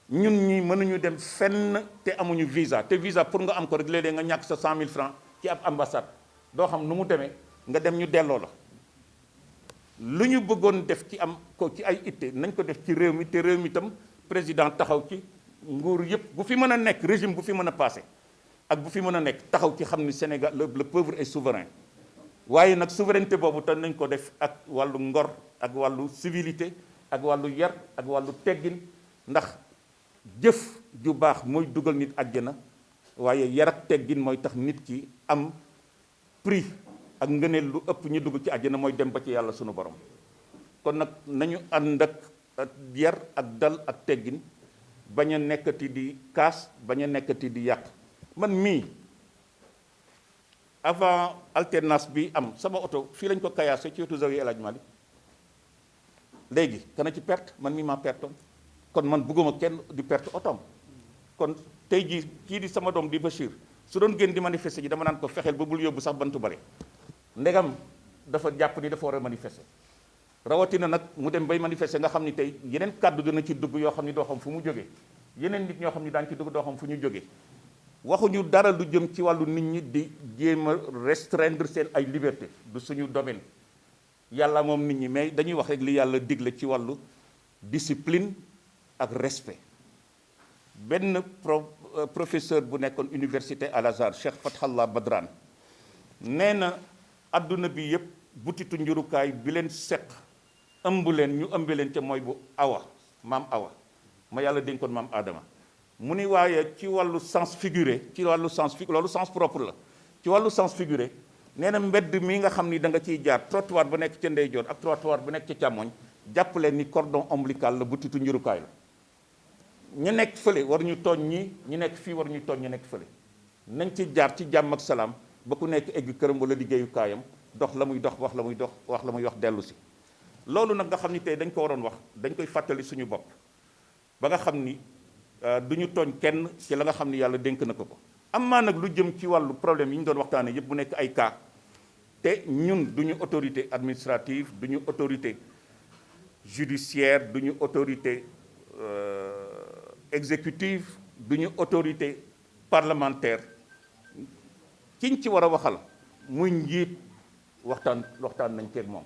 ñun ñi mënuñu dem fenn te amuñu visa te visa pour nga am ko rek léeg-léeg nga ñàkk sa 100 000 francs ci ab ambassade doo xam nu mu demee nga dem ñu delloo la lu ñu bëggoon def ci am ko ci ay itte nañ ko def ci réew mi te réew mi itam président taxaw ci nguur yëpp bu fi mën a nekk régime bu fi mën a passé ak bu fi mën a nekk taxaw ci xam ni Sénégal le pauvre est souverain waaye nag souveraineté boobu te nañ ko def ak wàllu ngor ak wàllu civilité ak wàllu yar ak wàllu teggin ndax jëf ju baax mooy dugal nit àjjana waaye yar ak teggin mooy tax nit ki am prix ak ngëneel lu ëpp ñu dugg ci àjjana mooy dem ba ci yàlla sunu borom kon nag nañu ànd ak yar ak dal ak teggin bañ a nekkati di kaas bañ a nekkati di yàq man mii avant alternance bi am sama oto fii lañ ko kayaase ci wetu Zawiya El Hadj Malick léegi kana ci perte man mii maa pertoon kon man bëgguma kenn di perte otoom kon tey jii kii di sama doom di Bachir su doon génn di manifester ji dama naan ko fexeel ba bul yóbbu sax bantu bale ndegam dafa jàpp ni dafa war a manifester rawatina nag mu dem bay manifester nga xam ni tey yeneen kàddu dina ci dugg yoo xam ni doo xam fu mu jógee yeneen nit ñoo xam ni daañu ci dugg doo xam fu ñu jógee waxuñu dara lu jëm ci wàllu nit ñi di jéem a restreindre seen ay liberté du suñu domaine yàlla moom nit ñi mais dañuy wax rek li yàlla digle ci wàllu discipline ak respect benn professeur bu nekkoon université Al Azhar Cheikh Fathallah Badran nee na adduna bi yëpp butitu njurukaay bi leen seq ëmb leen ñu ëmbe leen ca mooy bu awa maam awa ma yàlla dénkoon maam Adama mu ni waaye ci wàllu sens figuré ci wàllu sens loolu sens propre la ci wàllu sens figuré nee na mbedd mi nga xam ni da nga ciy jaar trottoir bu nekk ca ndeyjoor ak trottoir bu nekk ca càmmoñ jàpp leen ni cordon ombilical la butitu njurukaay la ñu nekk fële war ñu tooñ ñi ñu nekk fii war ñu tooñ ñu nekk fële nañ ci jaar ci jàmm ak salaam ba ku nekk egg këram wala liggéeyukaayam dox la muy dox wax la muy dox wax la muy wax dellu si. loolu nag nga xam ni tey dañ ko waroon wax dañ koy fàttali suñu bopp ba nga xam ni du ñu tooñ kenn ci la nga xam ni yàlla dénk na ko ko. am maa nag lu jëm ci wàllu problème yi ñu doon waxtaanee yëpp bu nekk ay cas te ñun du ñu autorité administrative du ñu autorité judiciaire du ñu autorité exécutive du ñu autorité parlementaire kiñ ci war a waxal muy njiit waxtaan nañ ceeg moom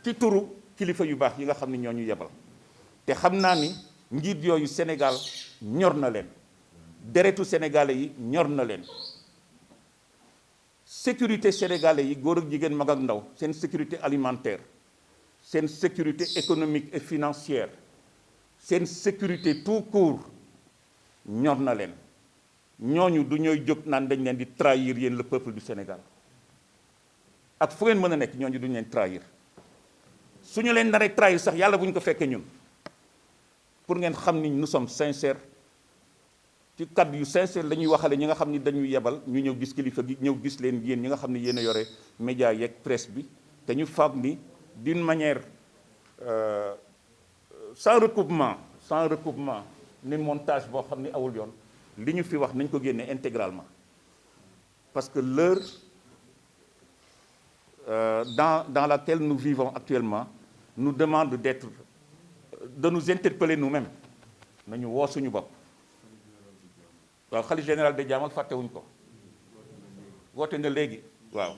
ci turu kilifa yu baax yi nga xam ni ñoo ñu yebal te xam naa ni njiit yooyu Sénégal ñor na leen deretu sénégalais yi ñor na leen sécurité sénégalais yi góor ak jigéen mag ak ndaw seen sécurité alimentaire seen sécurité économique et financière seen sécurité tout court ñor na leen ñooñu du ñooy jóg naan dañ leen di trahir yéen le peuple du Sénégal ak fu ngeen mën a nekk ñooñu duñu leen trahir suñu leen naree trahir sax yàlla bu ñu ko fekkee ñun pour ngeen xam ni nous sommes sincères ci kaddu yu sincère la ñuy waxale ñi nga xam ni dañuy yebal ñu ñëw gis kilifa gi ñëw gis leen yéen ñi nga xam ni yéen a yore média yeeg presse bi te ñu foog ni d'une manière sans recoupement ni montage boo xam ni awul yoon li ñu fi wax nañ ko génne intégralement parce que l'heure dans laquelle nous vivons actuellement nous demande de nous interpeller nous-mêmes nañu woo suñu bopp waaw xalif général de Diamal fàttewuñ ko woote na léegi waaw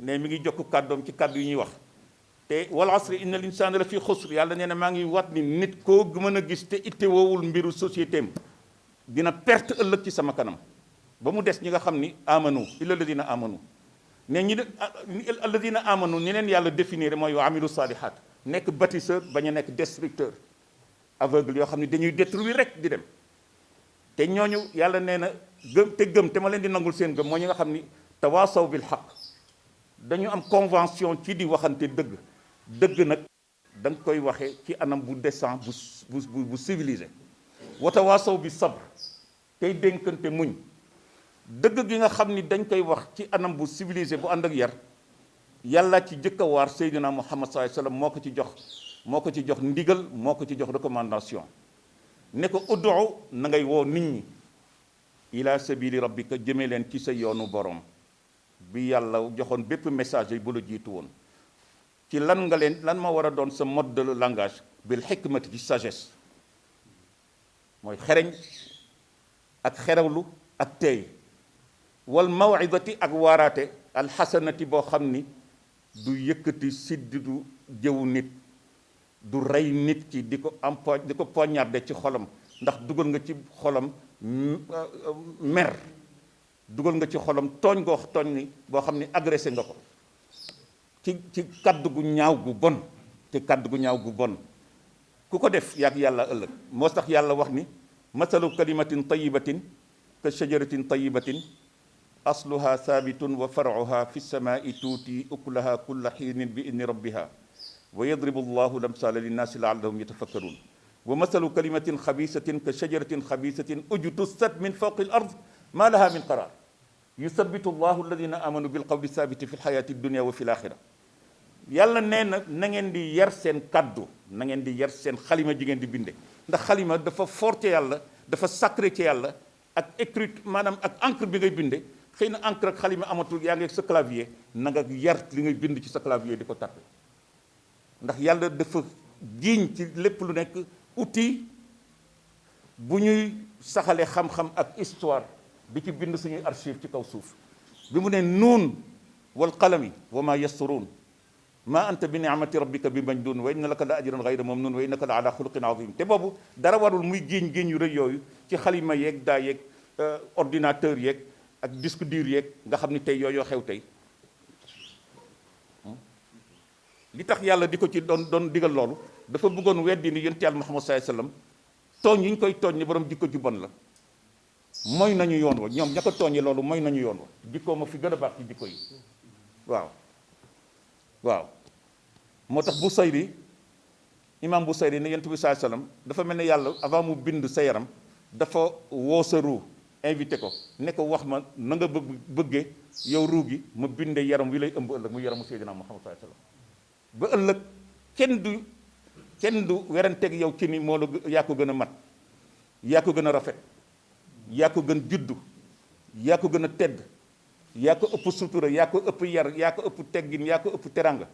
ne mi ngi jokk kàddoom ci kàddu yi ñuy wax te wal asri inna l'insana la fi xusr yàlla nee na maa ngi wat ni nit koo mën a gis te itte woowul mbiru société am dina perte ëllëg ci sama kanam ba mu des ñi nga xam ni amanu illa alladina amanu ne ñi alladina amanu ñi leen yàlla définir mooy wa amilu salihat nekk bâtisseur bañ a nekk destructeur aveugle yoo xam ne dañuy détruire rek di dem te ñooñu yàlla nee na gëm te ma leen di nangul seen gëm moo ñi nga xam ni tawaasaw bil xaq dañu am convention ci di waxante dëgg nag da nga koy waxee ci anam bu décent bu civilisé wa tawaasaw bi sabr tey dénkante muñ dëgg gi nga xam ni dañ koy wax ci anam bu civilisé bu ànd ak yar yàlla ci jëkk a waar Seydina Muhammad sallallahu alayhi wasallam moo ko ci jox ndigal moo ko ci jox recommandation ne ko ud'u na ngay woo nit ñi ila sabili rabbika jëmee leen ci sa yoonu borom bi yàlla joxoon bépp message yi bu la jiitu woon ci lan ma war a doon sa mode de langage bil hikmati ci sagesse mooy xereñ ak xerawlu ak teey wal maw'izati ak waaraate alxasanati boo xam ni du yëkkati sidditu jëwu nit du rey nit ki di ko poignarder ci xolam ndax dugal nga ci xolam mer dugal nga ci xolam tooñ ni boo xam ni agressé nga ko ci kaddu gu ñaaw gu bon te kaddu gu ñaaw gu bon ku ko def yàgg yàlla ëllëg moo tax yàlla wax ni masalu kalimatin tayibatin ka shajaratin tayibatin asluha thabitun wa far'uha fi samai tuuti ukulaha kulla xiinin bi idni rabbiha wa yadribu llahu lamsala linnaasi laallahum yatafakkarun wa masalu kalimatin xabisatin ka shajaratin xabisatin ujtusat min fawqi l ard ma laha min qarar yusabitu llahu alladina amanu bilqawli sabiti fi lxayati dunia wa fi l axira yàlla nee na ngeen di yar seen kaddu na ngeen di yar seen xalima ji ngeen di binde ndax xalima dafa fort ci yàlla dafa sacré ci yàlla ak écrit maanaam ak encre bi ngay binde xëy na encre ak xalima amatul yaa ngi sa clavier na nga yar li ngay bind ci sa clavier di ko tàppe ndax yàlla dafa jiiñ ci lépp lu nekk outil bu ñuy saxale xam-xam ak histoire di ci bind suñuy archive ci kaw suuf bi mu ne nuun wal qalami wa ma yasturuun ma anta bi ni'mati rabbika bi majnun wa inna laka la ajran ghayra mamnun wa innaka la ala xuluqin azim te boobu dara warul muy géeñ yu rëy yooyu ci xalima yeeg daa yeeg ordinateur yeeg ak disque dur yeeg nga xam ni tey yooyu xew tey li tax yàlla di ko ci doon digal loolu dafa bëggoon weddi ni yonent yàlla Muhammad sallallahu alayhi wasallam tooñ yi ñu koy tooñ ni borom jikko ju bon la mooy nañu yoon wa ñoom ña ko tooñee loolu mooy nañu yoon wa jikkoo ma fi gën a baax ci jikko yi waaw moo tax Busayri imam Busayri ne yonent bi sallallahu alayhi wasallam dafa mel ne yàlla avant mu bind sa yaram dafa woo sa ruu invité ko ne ko wax ma na nga bëggee yow ruu gi ma binde yaram wi lay ëmb ëllëg mu yaramu Seydina Muhammad sallallahu alayhi wasallam ba ëllëg kenn du weranteeg yow ci ni moo la yaa ko gën a mat yaa ko gën a rafet yaa ko gën juddu yaa ko gën a tedd yaa ko ëpp sutura yaa ko ëpp yar yaa ko ëpp teggin yaa ko ëpp teranga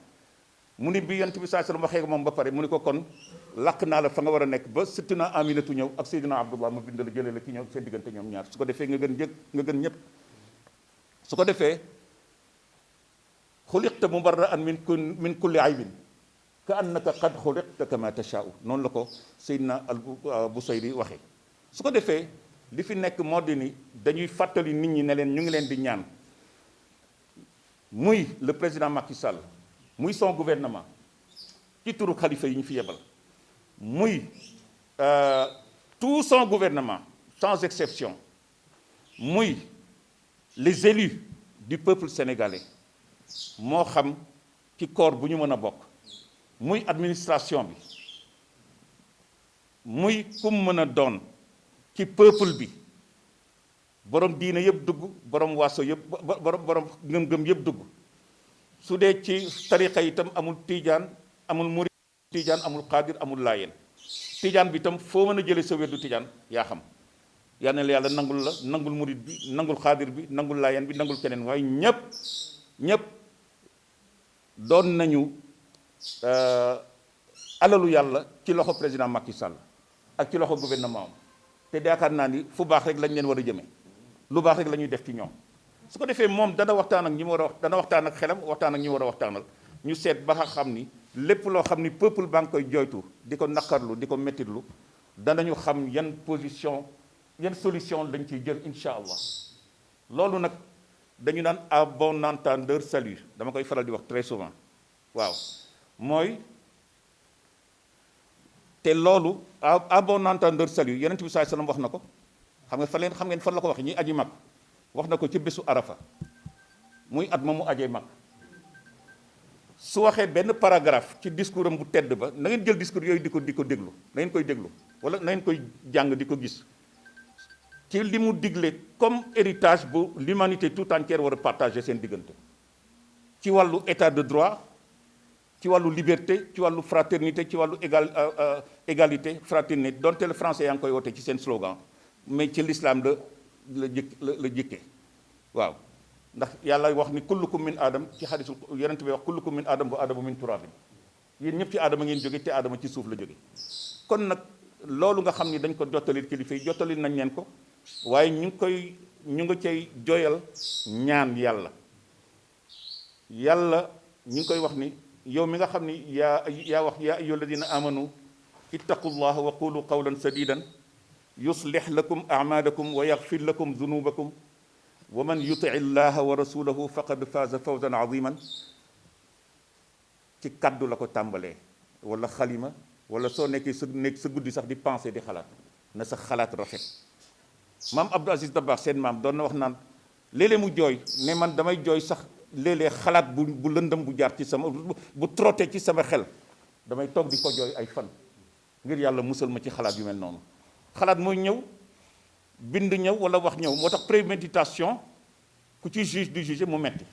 mu ni bi yonent bi sallallahu alayhi wasallam waxee moom ba pare mu ni ko kon làq naa la fa nga war a nekk ba Sayyidatuna Aminatu ñëw ak Seydina Abdullah ma bind la jëlee la ki ñëw seen diggante ñoom ñaar su ko defee nga gën ñëpp su ko defee xuliqta mubarra'an min kulli aybin ka annaka qad xuliqta kama tashaa'u noonu la ko Seydina al-Busayri waxee su ko defee li fi nekk moo di ni dañuy fàttali nit ñi ne leen ñu ngi leen di ñaan muy le président Macky Sall muy son gouvernement ci turu xalifa yi ñu fi yebal muy tout son gouvernement sans exception muy les élus du peuple sénégalais moo xam ci corps bu ñu mën a bokk muy administration bi muy kum mën a doon ci peuple bi borom diine yëpp dugg borom waaso yëpp borom ngëm-ngëm yëpp dugg su dee ci tariqa itam amul tiijaan amul murid tiijaan amul xaadir amul laayeen tiijaan bi itam foo mën a jëlee sa weddu tiijaan yaa xam yal na la yàlla nangul la nangul murid bi nangul xaadir bi nangul laayeen bi nangul keneen waaye ñëpp doon nañu alalu yàlla ci loxo président Macky Sall ak ci loxo gouvernement am te yaakaar naa ni fu baax rek lañ leen war a jëmee lu baax rek la ñuy def ci ñoom su ko defee moom dana waxtaan ak ñi mu war a wax dana waxtaan ak xelam waxtaan ak ñi war a waxtaanal ñu seet ba nga xam ni lépp loo xam ni peuple baa ngi koy jooytu di ko naqarlu di ko mettitlu danañu xam yan position yan solution lañ ciy jël incha allah loolu nag dañu naan à bon entendeur salut dama koy faral di wax très souvent waaw mooy te loolu à bon entendeur salut yonent bi sallallahu alayhi wasallam wax na ko xam ngeen fan la ko wax ñi aji mag wax na ko ci bésu arafa muy at ma mu ajee mag su waxee benn paragraphe ci discours am bu tedd ba na ngeen jël discours yooyu di ko déglu na ngeen koy déglu wala na ngeen koy jàng di ko gis ci li mu digle comme héritage bu l'humanité tout entière war a partager seen diggante ci wàllu état de droit ci wàllu liberté ci wàllu fraternité ci wàllu égalité fraternité donte le français yaa ngi koy woote ci seen slogan mais ci l'islam la jëkke waaw ndax yàlla wax ni kullukum min aadam ci xadisul yonent bi wax kullukum min aadam wa aadamu min turabin yéen ñëpp ci aadama ngeen jóge te aadama ci suuf la jóge kon nag loolu nga xam ni dañ ko jottalil kilifa yi jottalil nañ leen ko waaye ñu nga cay joyal ñaan yàlla ñu ngi koy wax ni yow mi nga xam ni yaa wax yaa ayyuha alladina amanu ittaqullaha wa qulu qawlan sadidan yuslih lakum a'malakum wa yaghfir lakum dhunubakum wa man yuti llaha wa rasulahu faqad faaza fawzan aziman ci kaddu la ko tàmbalee wala xalima wala soo nekkee sa guddi sax di penser di xalaat na sa xalaat rafet maam Abdou Aziz Dabakh seen maam doon na wax naan léeg-léeg mu jooy ne man damay jooy sax léeg-léeg xalaat bu lëndëm bu jaar ci sama bu trotté ci sama xel damay toog di ko jooy ay fan ngir yàlla musal ma ci xalaat yu mel noonu xalaat mooy ñëw bind ñëw wala wax ñëw moo tax préméditation ku ci juge du juge mu metti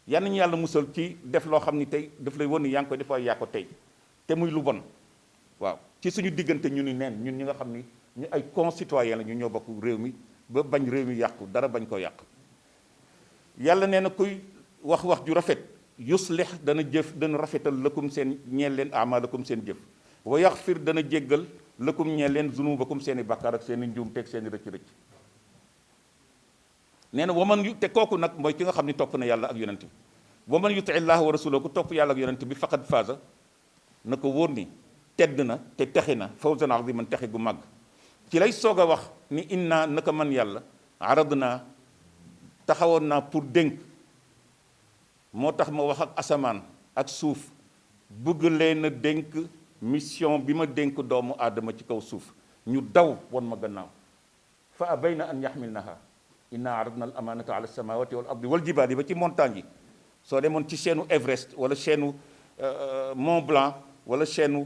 yal nañu yàlla musal ci def loo xam ni tey daf lay won ni yaa ngi koy def waaye yaa ko tey te muy lu bon waaw ci suñu diggante ñu ni neen ñun ñi nga xam ni ñu ay concitoyens la ñu ñoo bokk réew mi ba bañ réew mi yàqu dara bañ ko yàq yàlla nee na kuy wax ju rafet yuslih dana rafetal lakum seen ñeel leen amalakum seen jëf wa yaxfir dana jéggal lakum ñeel leen zunubakum seen i bàkkaar ak seen i njuum teeg seen i rëcc-rëcc nee na waman yu te kooku nag mooy ki nga xam ni topp na yàlla ak yonent bi waman yuti llaha wa rasulahu ku topp yàlla ak yonent bi faqad faaza na ko wóor ni tedd na te texe na fawzan aziman texe gu màgg ci lay soog a wax ni inna naka man yàlla arad naa taxawoon naa pour dénk moo tax ma wax ak asamaan ak suuf bëgg leen a dénk mission bi ma dénk doomu aadama ci kaw suuf ñu daw won ma gannaaw fa abayna an yaxmilnaha inna aradna al amanata ala samawati wal ardi wal jibaali ba ci montagne yi soo demoon ci chaîne Everest wala chaîne Mont Blanc wala chaîne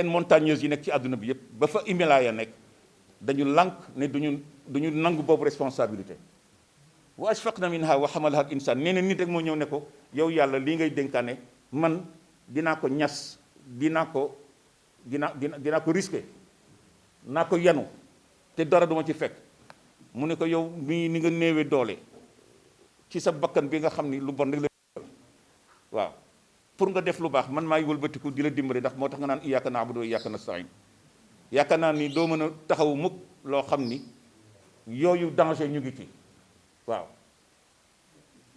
montagneuse yi nekk ci àdduna bi yépp ba fa Himalaya nekk dañu lànk ne duñu nangu boobu responsabilité. wa ashfaqna minha wa hamalaha al insan nee na nit rek moo ñëw ne ko yow yàlla lii ngay dénkaane man dinaa ko ñas dinaa ko risqué naa ko yanu te dara duma ci fekk mu ne ko yow mii ni nga néewee doole ci sa bakkan bi nga xam ni lu bon rek la waaw pour nga def lu baax man maay wëlbatiku di la dimbali ndax moo tax nga naan iyyaka na'budu wa iyyaka nasta'in yaakaar naa ni doo mën a taxaw mukk loo xam ni yooyu danger ñu ngi ci waaw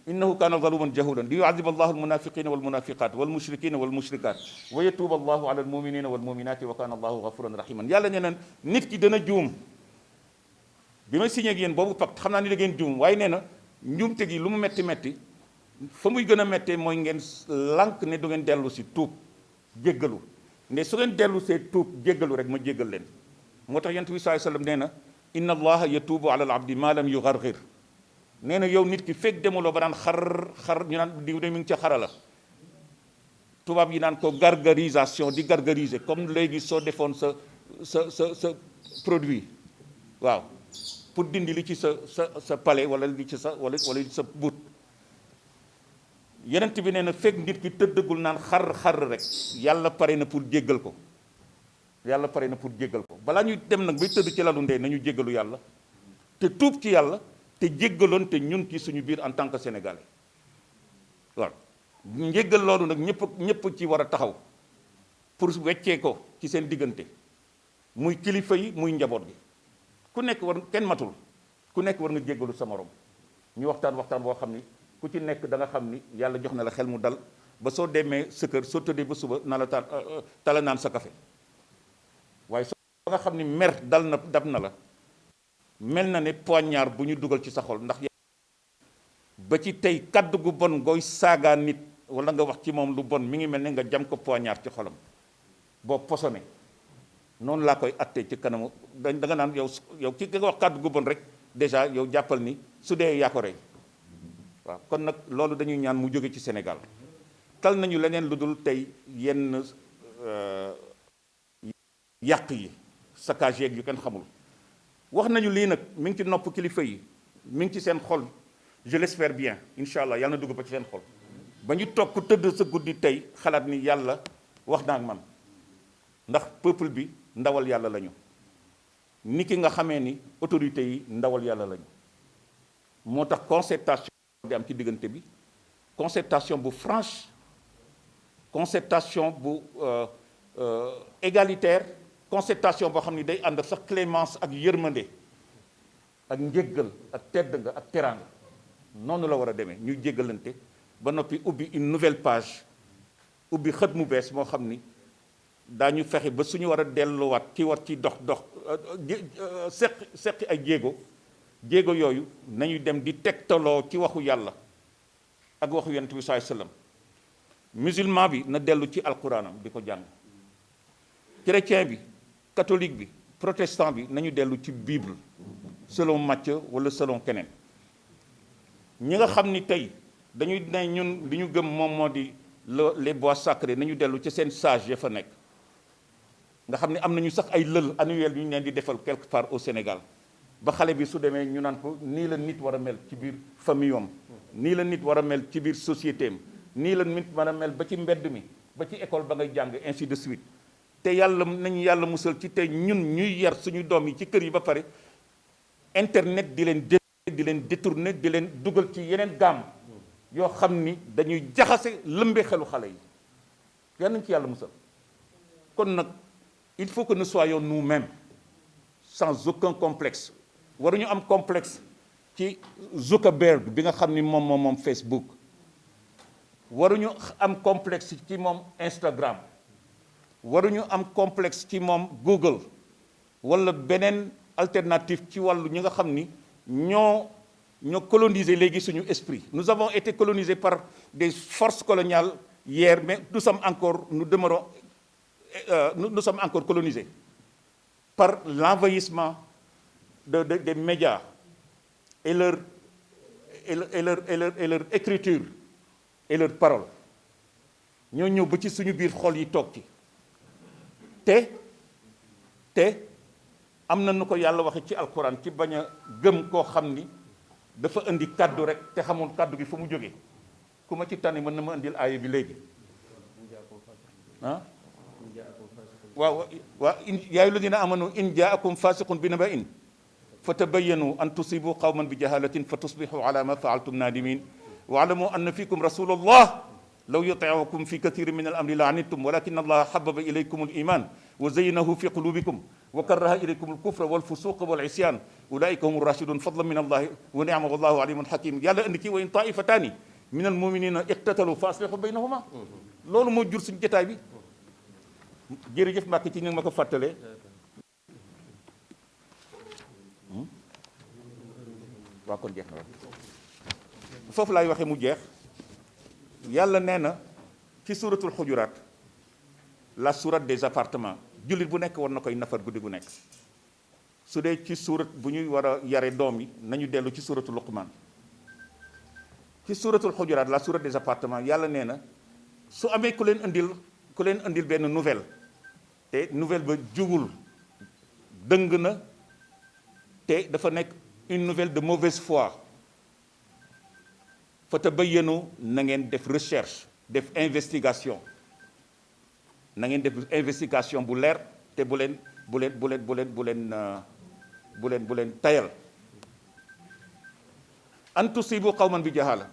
innahu kaana zaluman jahulan li yu'adhiba allahu almunafiqina walmunafiqat walmushrikina walmushrikat wa yatuuba allahu ala almuminina walmuminati wa kaana allahu ghafuran rahiman yàlla nee na nit ki dana juum bi ma signé ak yéen boobu pacte xam naa ni da ngeen juum waaye nee na njuumte gi lu mu metti metti fa muy gën a méttee mooy ngeen lànk ne du ngeen dellu si tuub jéggalu ne su ngeen dellu see tuub jéggalu rek ma jéggal leen moo tax yonent bi sallallahu alayhi wasallam nee na inna allaha yatuubu ala al abdi ma lam yugharghir nee na yow nit ki fekk demuloo ba naan xar ñu naan diw de mi ngi ca xarala tubaab yi naan ko gargarisation di gargariser comme léegi soo defoon sa produit waaw pour dindi li ci sa palais wala li ci sa wala li ci sa but yenent bi nee na fekk nit ki tëddagul naan xar rek yàlla pare na pour jéggal ko yàlla pare na pour jéggal ko balaa ñuy dem nag bay tëdd ci lalu ndey nañu jéggalu yàlla te tuub ci yàlla te jéggaloon te ñun ci suñu biir en tant que sénégalais waaw njéggal loolu nag ñëpp ci war a taxaw pour weccee ko ci seen diggante muy kilifa yi muy njaboot gi ku nekk kenn matul ku nekk war nga jéggalu sa morom ñu waxtaan boo xam ni ku ci nekk da nga xam ni yàlla jox na la xel mu dal ba soo demee sa kër soo tëddee ba suba na la tala naan sa café waaye soo ba nga xam ni mer dab na la mel na ne poignard bu ñu dugal ci sa xol ndax ba ci tey kaddu gu bon gooy saagaa nit wala nga wax ci moom lu bon mi ngi mel ne nga jam ko poignard ci xolam boo posone noonu laa koy attee ci kanamu da nga naan yow ki nga wax kaddu gu bon rek déjà yow jàppal ni su dee yaa ko rey waaw kon nag loolu dañuy ñaan mu jóge ci Sénégal tal nañu leneen lu dul tey yenn yàq yi saccage yeeg yu kenn xamul wax nañu lii nag mi ngi ci nopp kilifa yi mi ngi ci seen xol je l'espère bien incha allah yàlla na dugg ba ci seen xol ba ñu toog ku tëdd sa guddi tey xalaat ni yàlla wax na ak man ndax peuple bi ndawal yàlla lañu ni ki nga xamee ni autorités yi ndawal yàlla lañu moo tax concertation di am ci diggante bi concertation bu franche concertation bu égalitaire concertation boo xam ni day ànd ak sax clémence ak yërmande ak njéggal ak tedd nga ak teraanga noonu la war a demee ñuy jéggalante ba noppi ubbi une nouvelle page ubbi xët mu bees moo xam ni daañu fexe ba suñu war a delluwaat ci war ci dox seqi ay jéego yooyu nañu dem di tegtaloo ci waxu yàlla ak waxu yonent bi sallallahu alayhi wasallam musulman bi na dellu ci alquranam di ko jàng chrétien bi catholique bi protestant bi nañu dellu ci bible selon Matthieu wala selon keneen ñi nga xam ni tey dañuy ne ñun li ñu gëm moom moo di les bois sacrés nañu dellu ci seen sage ya fa nekk nga xam ne am nañu sax ay lël annuel yu ñu leen di defal quelque part au Sénégal ba xale bi su demee ñu naan ko nii la nit war a mel ci biir famille am nii la nit war a mel ci biir société am nii la nit war a mel ba ci mbedd mi ba ci école ba ngay jàng ainsi de suite te yàlla nañu yàlla musal ci tey ñun ñuy yar suñu doom yi ci kër yi ba pare internet di leen détourner di leen dugal ci yeneen gaam yoo xam ni dañuy jaxase lëmbe xelu xale yi yal nañu ci yàlla musal kon nag il faut que nous soyons nous-mêmes sans aucun complexe waruñu am complexe ci Zuckerberg bi nga xam ni moom Facebook waruñu am complexe ci moom Instagram waruñu am complexe ci moom Google wala beneen alternative ci wàllu ñi nga xam ni ñoo colonisé léegi suñu esprit. Nous avons été colonisés par des forces coloniales hier, mais nous sommes encore colonisés par l'envahissement des médias et leur écriture et leur parole. ñoo ñëw ba ci suñu biir xol yi toog ci te am na nu ko yàlla waxe ci alquran ci bañ a gëm koo xam ni dafa indi kaddu rek te xamul kaddu gi fu mu jógee ku ma ci tànn mën na ma indil aaya bi léegi ah waaw yaa ayyuha alladina amanu in jaakum fasiqun bi naba'in fatabayyanu an tusibu qawman bi jahalatin fa tusbihu ala ma faaltum nadimin waalamu anna fikum rasulullah law yuti'ukum fi kathirin min al-amri la'anittum walakin allaha habbaba ilaykum al-iman wa zayyanahu fi qulubikum wa karraha ilaykum al-kufra wal-fusuqa wal-isyan ulaika humu rashidun fadlan min allahi wa ni'ma wallahu alimun hakim yàlla indi ci wa in ta'ifatani min al-muminina iqtatalu fa aslihu baynahuma loolu moo jur suñu jotaay bi jërëjëf Mbàkke ci ni nga ma ko fàttalee waa kon jeex na foofu laay waxee mu jeex yàlla nee na ci suuratul xujuraat la sourate des appartements jullit bu nekk war na koy nafar guddi gu nekk su dee ci suurat bu ñuy war a yare doom yi nañu dellu ci suuratul luqmaan ci suuratul xujuraat la sourate des appartements yàlla nee na su amee ku leen indil benn nouvelle te nouvelle ba jubul dëng na te dafa nekk une nouvelle de mauvaise foi fa tabayyanu na ngeen def recherche def investigation na ngeen def investigation bu leer te bu leen tayal an tusibu qawman bi jahala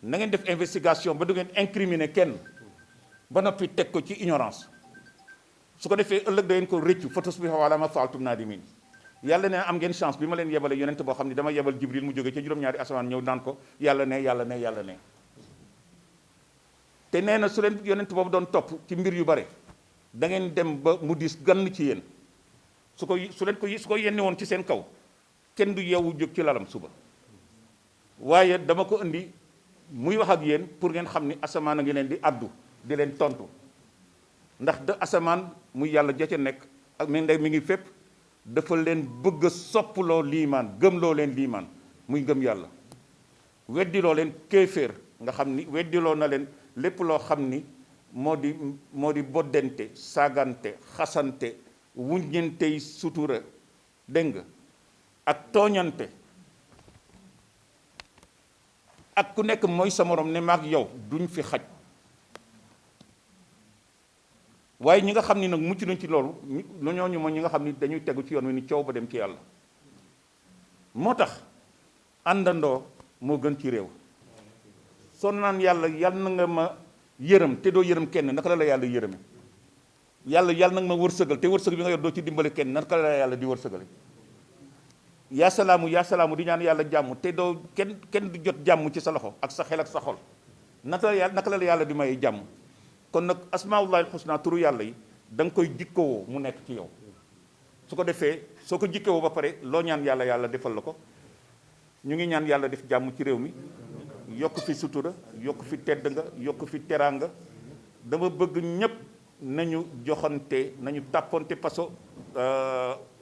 na ngeen def investigation ba du ngeen incriminer kenn ba noppi teg ko ci ignorance su ko defee ëllëg da ngeen ko rëccu fa tusbihu ala ma faaltum nadimin yàlla ne am ngeen chance bi ma leen yebale yonent boo xam ne dama yebal jibril mu jóge ca juróom-ñaari asamaan ñëw naan ko yàlla ne te nee na su leen yonent boobu doon topp ci mbir yu bare da ngeen dem ba mu diis gann ci yéen su ko yenni woon ci seen kaw kenn du yeewu jóg ci lalam suba waaye dama ko indi muy wax ak yéen pour ngeen xam ni asamaan a ngi leen di addu di leen tontu ndax da asamaan muy yàlla ja ca nekk ak mi ngi fépp dafa leen bëgg a soppaloo liimaan gëmloo leen liimaan muy gëm yàlla weddiloo leen kéeféer nga xam ni weddiloo na leen lépp loo xam ni moo di boddente saagante xasante wuññentey sutura dégg nga ak tooñante ak ku nekk mooy sa morom ne maag yow duñ fi xaj waaye ñi nga xam ni nag mucc nañ ci loolu ñooñu mooy ñi nga xam ni dañuy tegu ci yoon wi ni coow ba dem ci yàlla moo tax àndandoo moo gën ci réew soo naan yàlla na nga ma yërëm te doo yërëm kenn naka la yàlla yërëme yàlla na nga ma wërsëgal te wërsëg bi nga yor doo ci dimbale kenn naka la yàlla di wërsëgale yaa salaamu di ñaan yàlla jàmm te doo kenn du jot jàmm ci sa loxo ak sa xel ak sa xol naka la yàlla di may jàmm kon nag asmaullahil husna turu yàlla yi da nga koy jikkowoo mu nekk ci yow su ko defee soo ko jikkowoo ba pare loo ñaan yàlla defal la ko ñu ngi ñaan yàlla def jàmm ci réew mi yokk fi sutura yokk fi tedd nga yokk fi teraanga dama bëgg ñépp nañu joxante nañu tàppante paso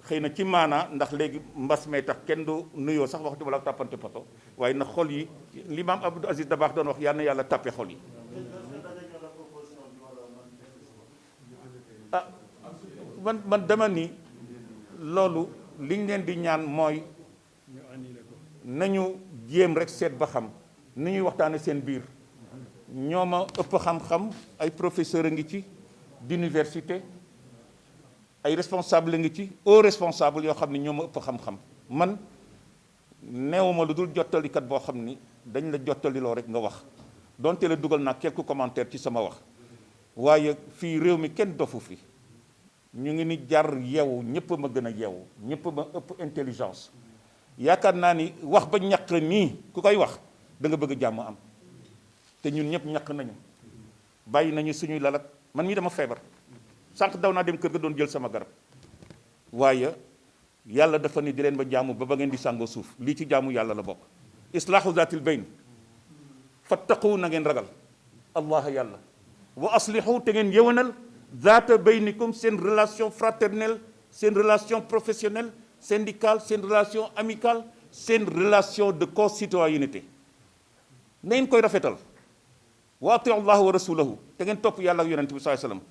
xëy na ci maanaa ndax léegi mbas mee tax kenn du nuyoo sax waxtu bala tàppante paso waaye na xol yi l'imam Abdou Aziz Dabakh doon wax yal na yàlla tàppe xol yi man dama ni loolu liñ leen di ñaan mooy nañu jéem rek seet ba xam ni ñuy waxtaane seen biir ñoo ma ëpp xam-xam ay professeur a ngi ci d'université ay responsable a ngi ci au responsable yoo xam ne ñoo ma ëpp xam-xam man neewuma lu dul jottalikat boo xam ni dañ la jottaliloo rek nga wax donte la dugal naa quelques commentaires ci sama wax waaye fii réew mi kenn dofu fi ñu ngi ni jar yeewu ñëpp ma gën a yeewu ñëpp ma ëpp intelligence yaakaar naa ni wax ba ñàkk nii ku koy wax da nga bëgg jàmm am te ñun ñëpp ñàkk nañu bàyyi nañu suñuy lalak man mii dama feebar sànq daw naa dem kër ga doon jël sama garab waaye yàlla dafa ni di leen ba jaamu ba ngeen di sàngoo suuf lii ci jaamu yàlla la bokk islaahu zaatil bayn fattaqu na ngeen ragal allah yàlla wa aslihu te ngeen yëwanal zaata baynikum seen relation fraternelle seen relation professionnelle syndicale seen relation amicale seen relation de concitoyenneté na ngeen koy rafetal wa atiu allah wa rasulahu te ngeen topp yàlla ak yonente bi sallallahu alayhi wasallam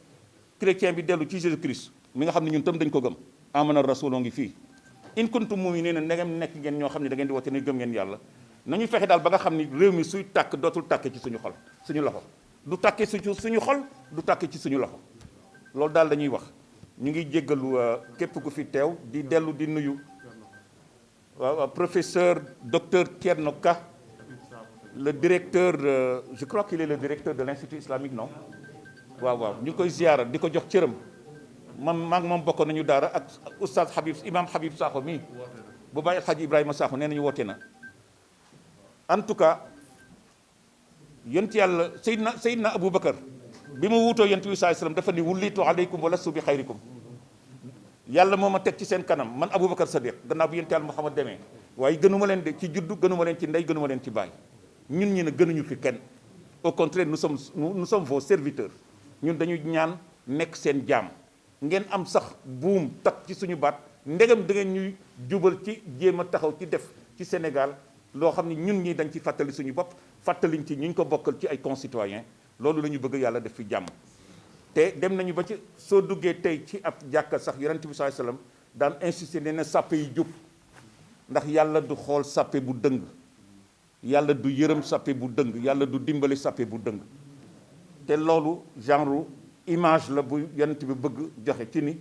chrétien bi dellu ci Jésus Christ mi nga xam ne ñun tam dañ ko gëm amana rasuloo ngi fii in kuntum mu'minina ndegem nekk ngeen ñoo xam ne da ngeen di woote ne gëm ngeen yàlla nañu fexe daal ba nga xam ni réew mi suy tàkk dootul tàkke ci suñu xol suñu loxo du tàkke suñu xol du tàkke ci suñu loxo loolu daal dañuy wax ñu ngi jéggalu képp ku fi teew di dellu di nuyu professeur docteur Thierno Ka le directeur je crois qu'il est le directeur de l'Institut islamique non waaw ñu koy ziyaara di ko jox cëram maag moom bokk nañu daara ak oustaz Habib imam Habib Sakho mii bu bàyyi Alhaji Ibrahima Sakho nee nañu woote na en tout cas yonent yàlla Seydina Aboubacar bi ma wuutoo yonent bi sallallahu alayhi wasallam dafa ni wullitu aleykum wa lastu bi xayrikum yàlla moo ma teg ci seen kanam man Aboubacar Sadiq gannaaw bi yonent yàlla Muhammad demee waaye gënuma leen de ci juddu gënuma leen ci ndey gënuma leen ci baay ñun ñi ne gënuñu fi kenn au contraire nous sommes vos serviteurs ñun dañu ñaan nekk seen jaam ngeen am sax buum tak ci suñu baat ndegam da ngeen ñuy jubal ci jéem a taxaw ci def ci Sénégal loo xam ne ñun ñi dañ ci fàttali suñu bopp fàttaliñ ci ñu ko bokkal ci ay concitoyens loolu la ñu bëgg yàlla def fi jàmm te dem nañu ba ci soo duggee tey ci ab jàkka sax yonent bi sallallahu alayhi wasallam daan insister ne na sàppe yi jub ndax yàlla du xool sàppe bu dëng yàlla du yërëm sàppe bu dëng yàlla du dimbali sàppe bu dëng te loolu genre image la bu yonent bi bëgg joxe ci ni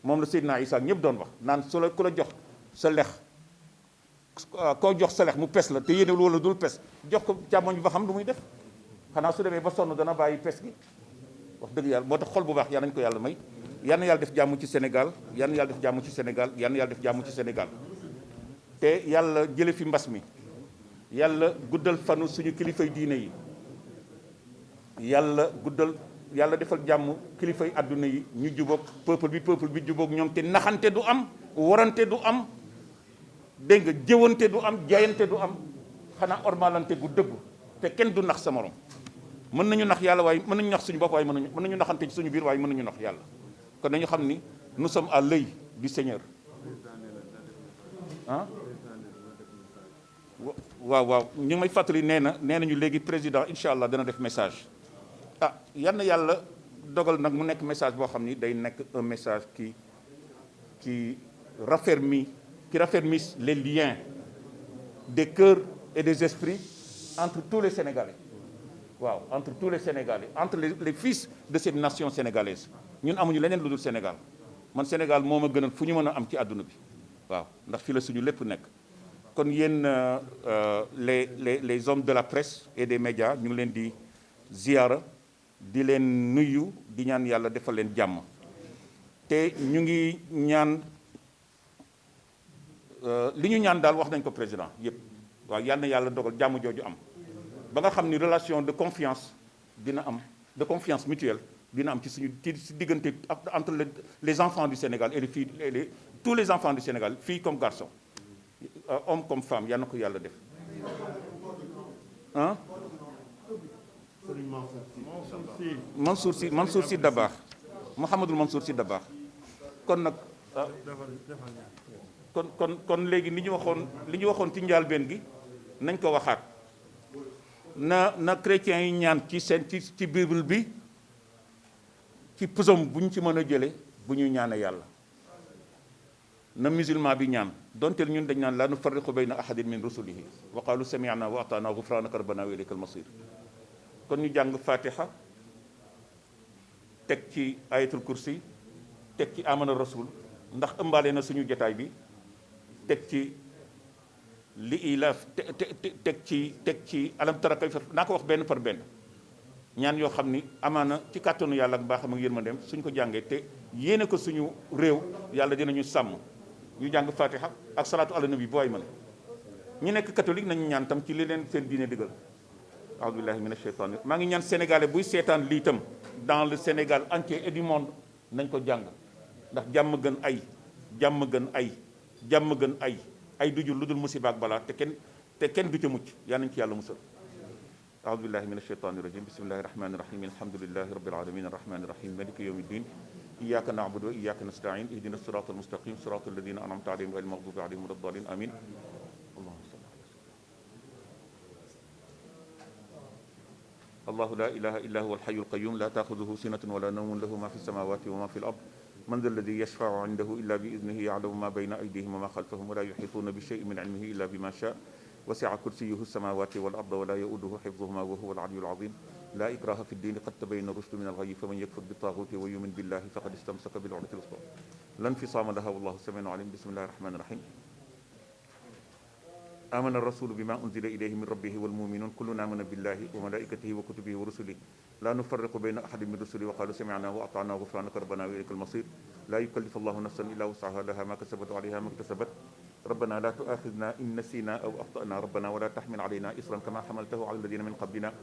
moom la Seydina Isa ñëpp doon wax naan su la ku la jox sa lex koo jox sa lex mu pes la te yéene wala dul pes jox ko càmmoñ bi ba xam lu muy def xanaa su demee ba sonn dana bàyyi pes gi wax dëgg yàlla moo tax xol bu baax yal nañu ko yàlla may yal na yàlla def jàmm ci Sénégal yal na yàlla def jàmm ci Sénégal yal na yàlla def jàmm ci Sénégal te yàlla jële fi mbas mi yàlla guddal fanu suñu kilifay diine yi yàlla defal jàmm kilifay àdduna yi ñu jubóog peuple bi jubóog ñoom te naxante du am warante du am dégg nga jëwante du am jaayante du am xanaa ormalante gu dëggu te kenn du nax sa morom mën nañu nax yàlla waaye mën nañu nax suñu bopp waaye mën nañu naxante ci suñu biir waaye mën nañu nax yàlla kon nañu xam ni nous sommes à l'œil du Seigneur ah waaw ñu ngi may fàttali nee nañu léegi président incha allah dana def message yal na yàlla dogal nag mu nekk message boo xam ni day nekk un message qui raffermit les liens des cœurs et des esprits entre tous les Sénégalais waaw entre tous les Sénégalais entre les fils de cette nation sénégalaise ñun amuñu leneen lu dul Sénégal man Sénégal moo ma gënal fu ñu mën a am ci àdduna bi waaw ndax fi la suñu lépp nekk kon yéen les hommes de la presse et des médias ñu ngi leen di ziyaara di leen nuyu di ñaan yàlla defal leen jàmm te ñu ngi ñaan li ñu ñaan daal wax nañ ko président yépp waaw yal na yàlla dogal jàmm jooju am ba nga xam ni relation de confiance dina am de confiance mutuelle dina am ci suñu ci diggante entre les enfants du Sénégal et les filles tous les enfants du Sénégal filles comme garçons hommes comme femmes yal na ko yàlla def ah Mansour Sy Dabakh Mouhamadul Mansour Sy Dabakh kon nag kon léegi li ñu waxoon ci njàlbéen gi nañ ko waxaat na chrétiens yi ñaan ci seen ci bible bi ci psaume bu ñu ci mën a jële bu ñuy ñaane yàlla na musulman bi ñaan donte ñun dañ naan la nufarriqu bayna ahadin min rusulihi wa qalu sami'na wa ata'na ghufranaka rabbana wa ilaykal masir kon ñu jàng fatiha teg ci ayatul kursi teg ci amana rasul ndax ëmbaale na suñu jotaay bi teg ci li ilaaf teg ci alam tara kayfa naa ko wax benn par benn ñaan yoo xam ni amaana ci kàttanu yàlla ak mbaaxam ak yërmandeem suñ ko jàngee te yéene ko suñu réew yàlla dinañu sàmm ñu jàng fatiha ak salaatu ala nabi booy mën ñi nekk catholique nañu ñaan tam ci li leen seen diine digal a'uuzu billahi mina shaytaani maa ngi ñaan sénégalais buy seetaan lii tam dans le Sénégal entier et du monde nañ ko jàng ndax jàmm gën ay du jur lu dul musiba ak balaa te kenn du ca mucc yaa nañ ci yàlla musal a'uuzu billahi mina shaytaani rajim bismillahi rahmani rahim alhamdulillahi rabbil alamin arrahmani rahim maliki yawmi ddin iyyaka na'budu wa iyyaka nasta'in ihdina siratal mustaqim siratal ladina an'amta alayhim ghayril maghdubi alayhim walad dallin amin الله لا إله إلا هو الحي القيوم لا تأخذه سنة ولا نوم له ما في السماوات وما في الأرض man dha alladi yashfau indahu illa bi idnihi ya'lamu ma bayna aydihim wa ma khalfahum wa la yuhituna bi shay'in min ilmihi illa bima sha wasi'a kursiyuhu as-samawati wal arda wa la ya'uduhu hifdhuhuma wa huwa al-'aliyyul 'azim la ikraha fi ad-din qad tabayyana ar-rushdu min al-ghayyi faman yakfur bit-taghuti wa yu'min billahi faqad istamsaka bil-'urwati al-wuthqa la infisama laha wallahu sami'un 'alim bismillahir rahmanir rahim آمن الرسول بما أنزل إليه من ربه والمؤمنون كلنا آمن بالله وملائكته وكتبه ورسله لا نفرق بين أحد من رسله وقالوا سمعنا وأطعنا غفرانك ربنا وإليك المصير لا يكلف الله نفسا إلا وسعها لها ما كسبت وعليها ما اكتسبت ربنا لا تؤاخذنا إن نسينا أو أخطأنا ربنا ولا تحمل علينا إصرا كما حملته على الذين من قبلنا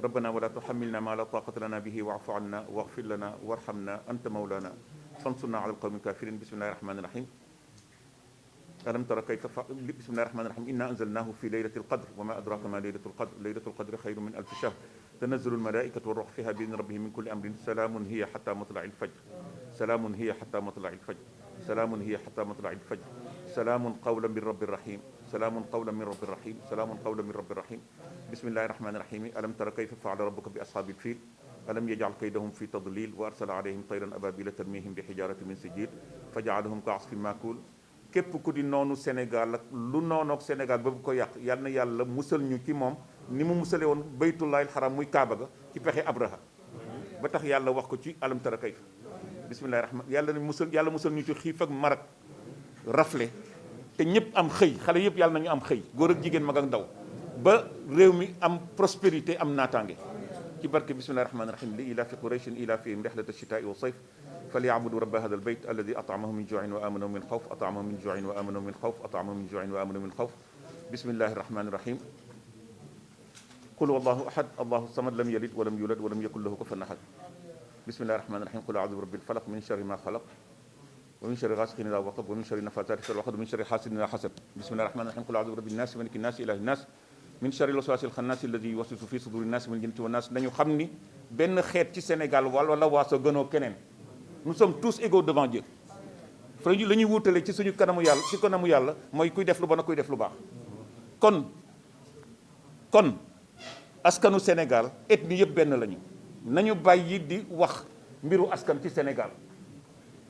ربنا ولا تحملنا ما لا طاقة لنا به واعف عنا واغفر لنا وارحمنا أنت مولانا فانصرنا على القوم الكافرين بسم الله الرحمن الرحيم ألم تر كيف بسم الله الرحمن الرحيم إنا أنزلناه في ليلة القدر وما أدراك ما ليلة القدر ليلة القدر خير من 1000 شهر تنزل الملائكة والروح فيها بإذن ربهم من كل أمر سلام هي حتى مطلع الفجر سلام هي حتى مطلع الفجر سلام هي حتى مطلع الفجر سلام قولا من رب الرحيم سلام قولا من رب الرحيم سلام قولا من رب الرحيم بسم الله الرحمن الرحيم ألم تر كيف فعل ربك بأصحاب الفيل ألم يجعل كيدهم في تضليل وأرسل عليهم طيرا أبابيل ترميهم بحجارة من سجيل فجعلهم كعصف ماكول képp ku di noonu Sénégal ak lu noonook Sénégal ba bu ko yàq yal na yàlla musal ñu ci moom ni mu musale woon baytullahil xaram muy Kaaba ga ci pexe Abraha ba tax yàlla wax ko ci alam tara kayf bismillahi rahman yàlla musal ñu ci xiif ak marak rafle te ñëpp am xëy xale yëpp yàlla nañu am xëy góor ak jigéen mag ak ndaw ba réew mi am prospérité am naataange ci barke bismillahi rahmani rahim li ilaafi qurayshin ilaafihim rihlata shitaa'i wa sayf فليعبدوا رب هذا البيت الذي أطعمهم من جوع وآمنهم من خوف أطعمهم من جوع وآمنهم من خوف أطعمهم من جوع وآمنهم من خوف بسم الله الرحمن الرحيم قل والله أحد الله الصمد لم يلد ولم يولد ولم يكن له كفوا أحد بسم الله الرحمن الرحيم قل أعوذ برب الفلق من شر ما خلق ومن شر غاسق إذا وقب ومن شر النفاثات في العقد ومن شر حاسد إذا حسد بسم الله الرحمن الرحيم قل أعوذ برب الناس ملك الناس إله الناس من شر الوسواس الخناس الذي يوسوس في صدور الناس من الجنة والناس dañu xam ni benn xeet ci Sénégal wala waaso gënoo keneen nous sommes tous égaux devant Dieu fa la ñuy wuutale ci suñu kanamu yàlla mooy kuy def lu bon ak kuy def lu baax kon askanu Sénégal ethnie yëpp benn lañu nañu bàyyi di wax mbiru askan ci Sénégal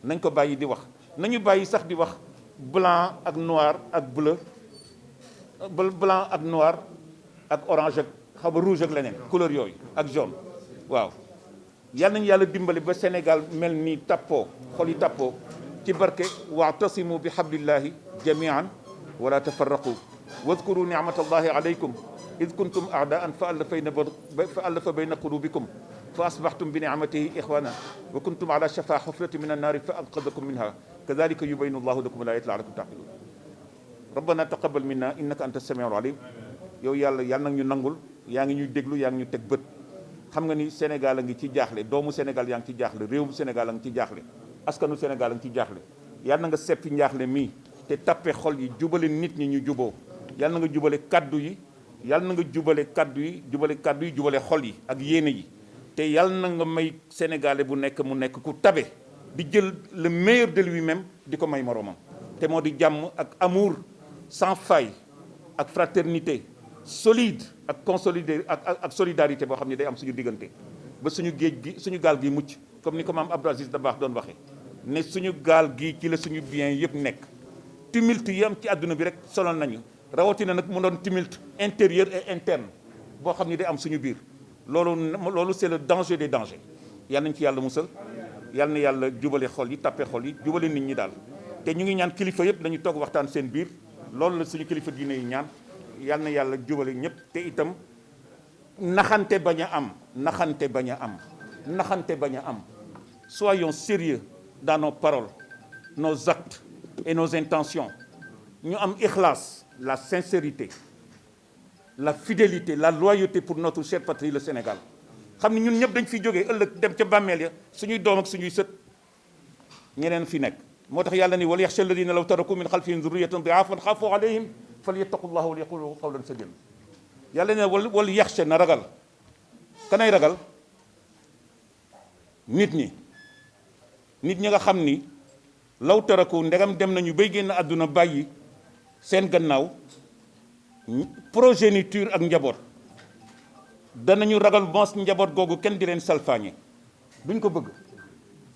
nañ ko bàyyi di wax nañu bàyyi sax di wax blanc ak noir ak bleu blanc ak noir ak orange ak xaw ba rouge ak leneen couleur yooyu ak jaune waaw yal nañu yàlla dimbali ba Sénégal mel nii tappoo xol yi tappoo ci barke wa'tasimu bi hablillahi jami'an wala tafarraqu wadhkuru ni'matallahi alaykum id kuntum a'da'an fa allafa bayna qulubikum fa asbahtum bi ni'matihi ikhwana wa kuntum ala shafa hufratin min an-nar fa anqadhakum minha kadhalika yubayyinu Allahu lakum al-ayati la'allakum ta'qilun rabbana taqabbal minna innaka anta as-sami'ul alim yow yàlla nag ñu nangul yaa ngi ñuy déglu yaa ngi ñu teg bët xam nga ni Sénégal a ngi ci jaaxle doomu Sénégal yaa ngi ci jaaxle réewum Sénégal a ngi ci jaaxle askanu Sénégal a ngi ci jaaxle yàlla na nga seppi njaaxle mii te tappe xol yi jubale nit ñi ñu juboo yàlla na nga jubale kaddu yi yàlla na nga jubale kaddu yi jubale xol yi ak yéene yi te yàlla na nga may sénégalais bu nekk mu nekk ku tabe di jël le meilleur de lui-même di ko may moroomam te moo di jàmm ak amour sans faille ak fraternité solide ak consolidé ak solidarité boo xam ne day am suñu diggante ba suñu géej gi suñu gaal gi mucc comme ni ko maam Abdou Aziz Dabakh doon waxee ne suñu gaal gi ci la suñu bien yëpp nekk tumulte yi am ci àdduna bi rek sonal nañu rawatina nag mu doon tumulte intérieur et interne boo xam ne day am suñu biir loolu c'est le danger des dangers yal nañ ci yàlla musal yal na yàlla jubale xol yi tappe xol yi jubale nit ñi daal te ñu ngi ñaan kilifa yëpp dañu toog waxtaan seen biir loolu la suñu kilifa diine yi ñaan yal na yàlla jubale ñëpp te itam naxante bañ a am soyons sérieux dans nos paroles nos actes et nos intentions ñu am ikhlas la sincérité la fidélité la loyauté pour notre chère patrie le Sénégal xam ne ñun ñëpp dañ fiy jógee ëllëg dem ca bàmmeel ya suñuy doom ak suñuy sët ñeneen fi nekk moo tax yàlla ni wal yaxsha alladina law taraku min xalfihim zurriyatan di'afan xaafu alayhim falyattaqullaha wal yaqulu qawlan sadida yàlla ne wal yaxsha na ragal kanay ragal nit ñi nga xam ni law taraku ndegam dem nañu bay génn àdduna bàyyi seen gannaaw progéniture ak njaboot danañu ragal mos njaboot googu kenn di leen salfaañe duñ ko bëgg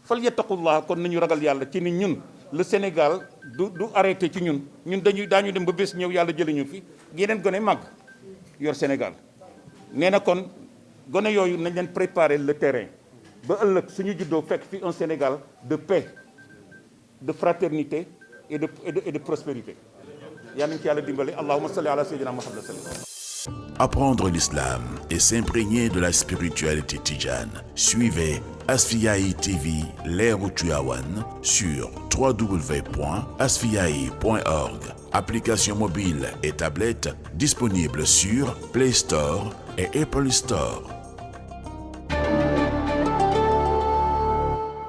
fal yattaqullah kon nañu ragal yàlla ci ni ñun le Sénégal du arrêté ci ñun daañu dem ba bés ñëw yàlla jëliñu fi yeneen gone màgg yor Sénégal nee na kon gone yooyu nañ leen préparer le terrain ba ëllëg suñu juddoo fekk fi un Sénégal de paix de fraternité et de prospérité yal nañu ci yàlla dimbale allahumma salli ala sayyidina Muhammad sallallahu. Apprendre l'islam et s'imprégner de la spiritualité tidjane. Suivez Asfiyahi TV Leeru Tivaouane sur www.asfiyahi.org. Application mobile et tablette disponible sur Play Store et Apple Store.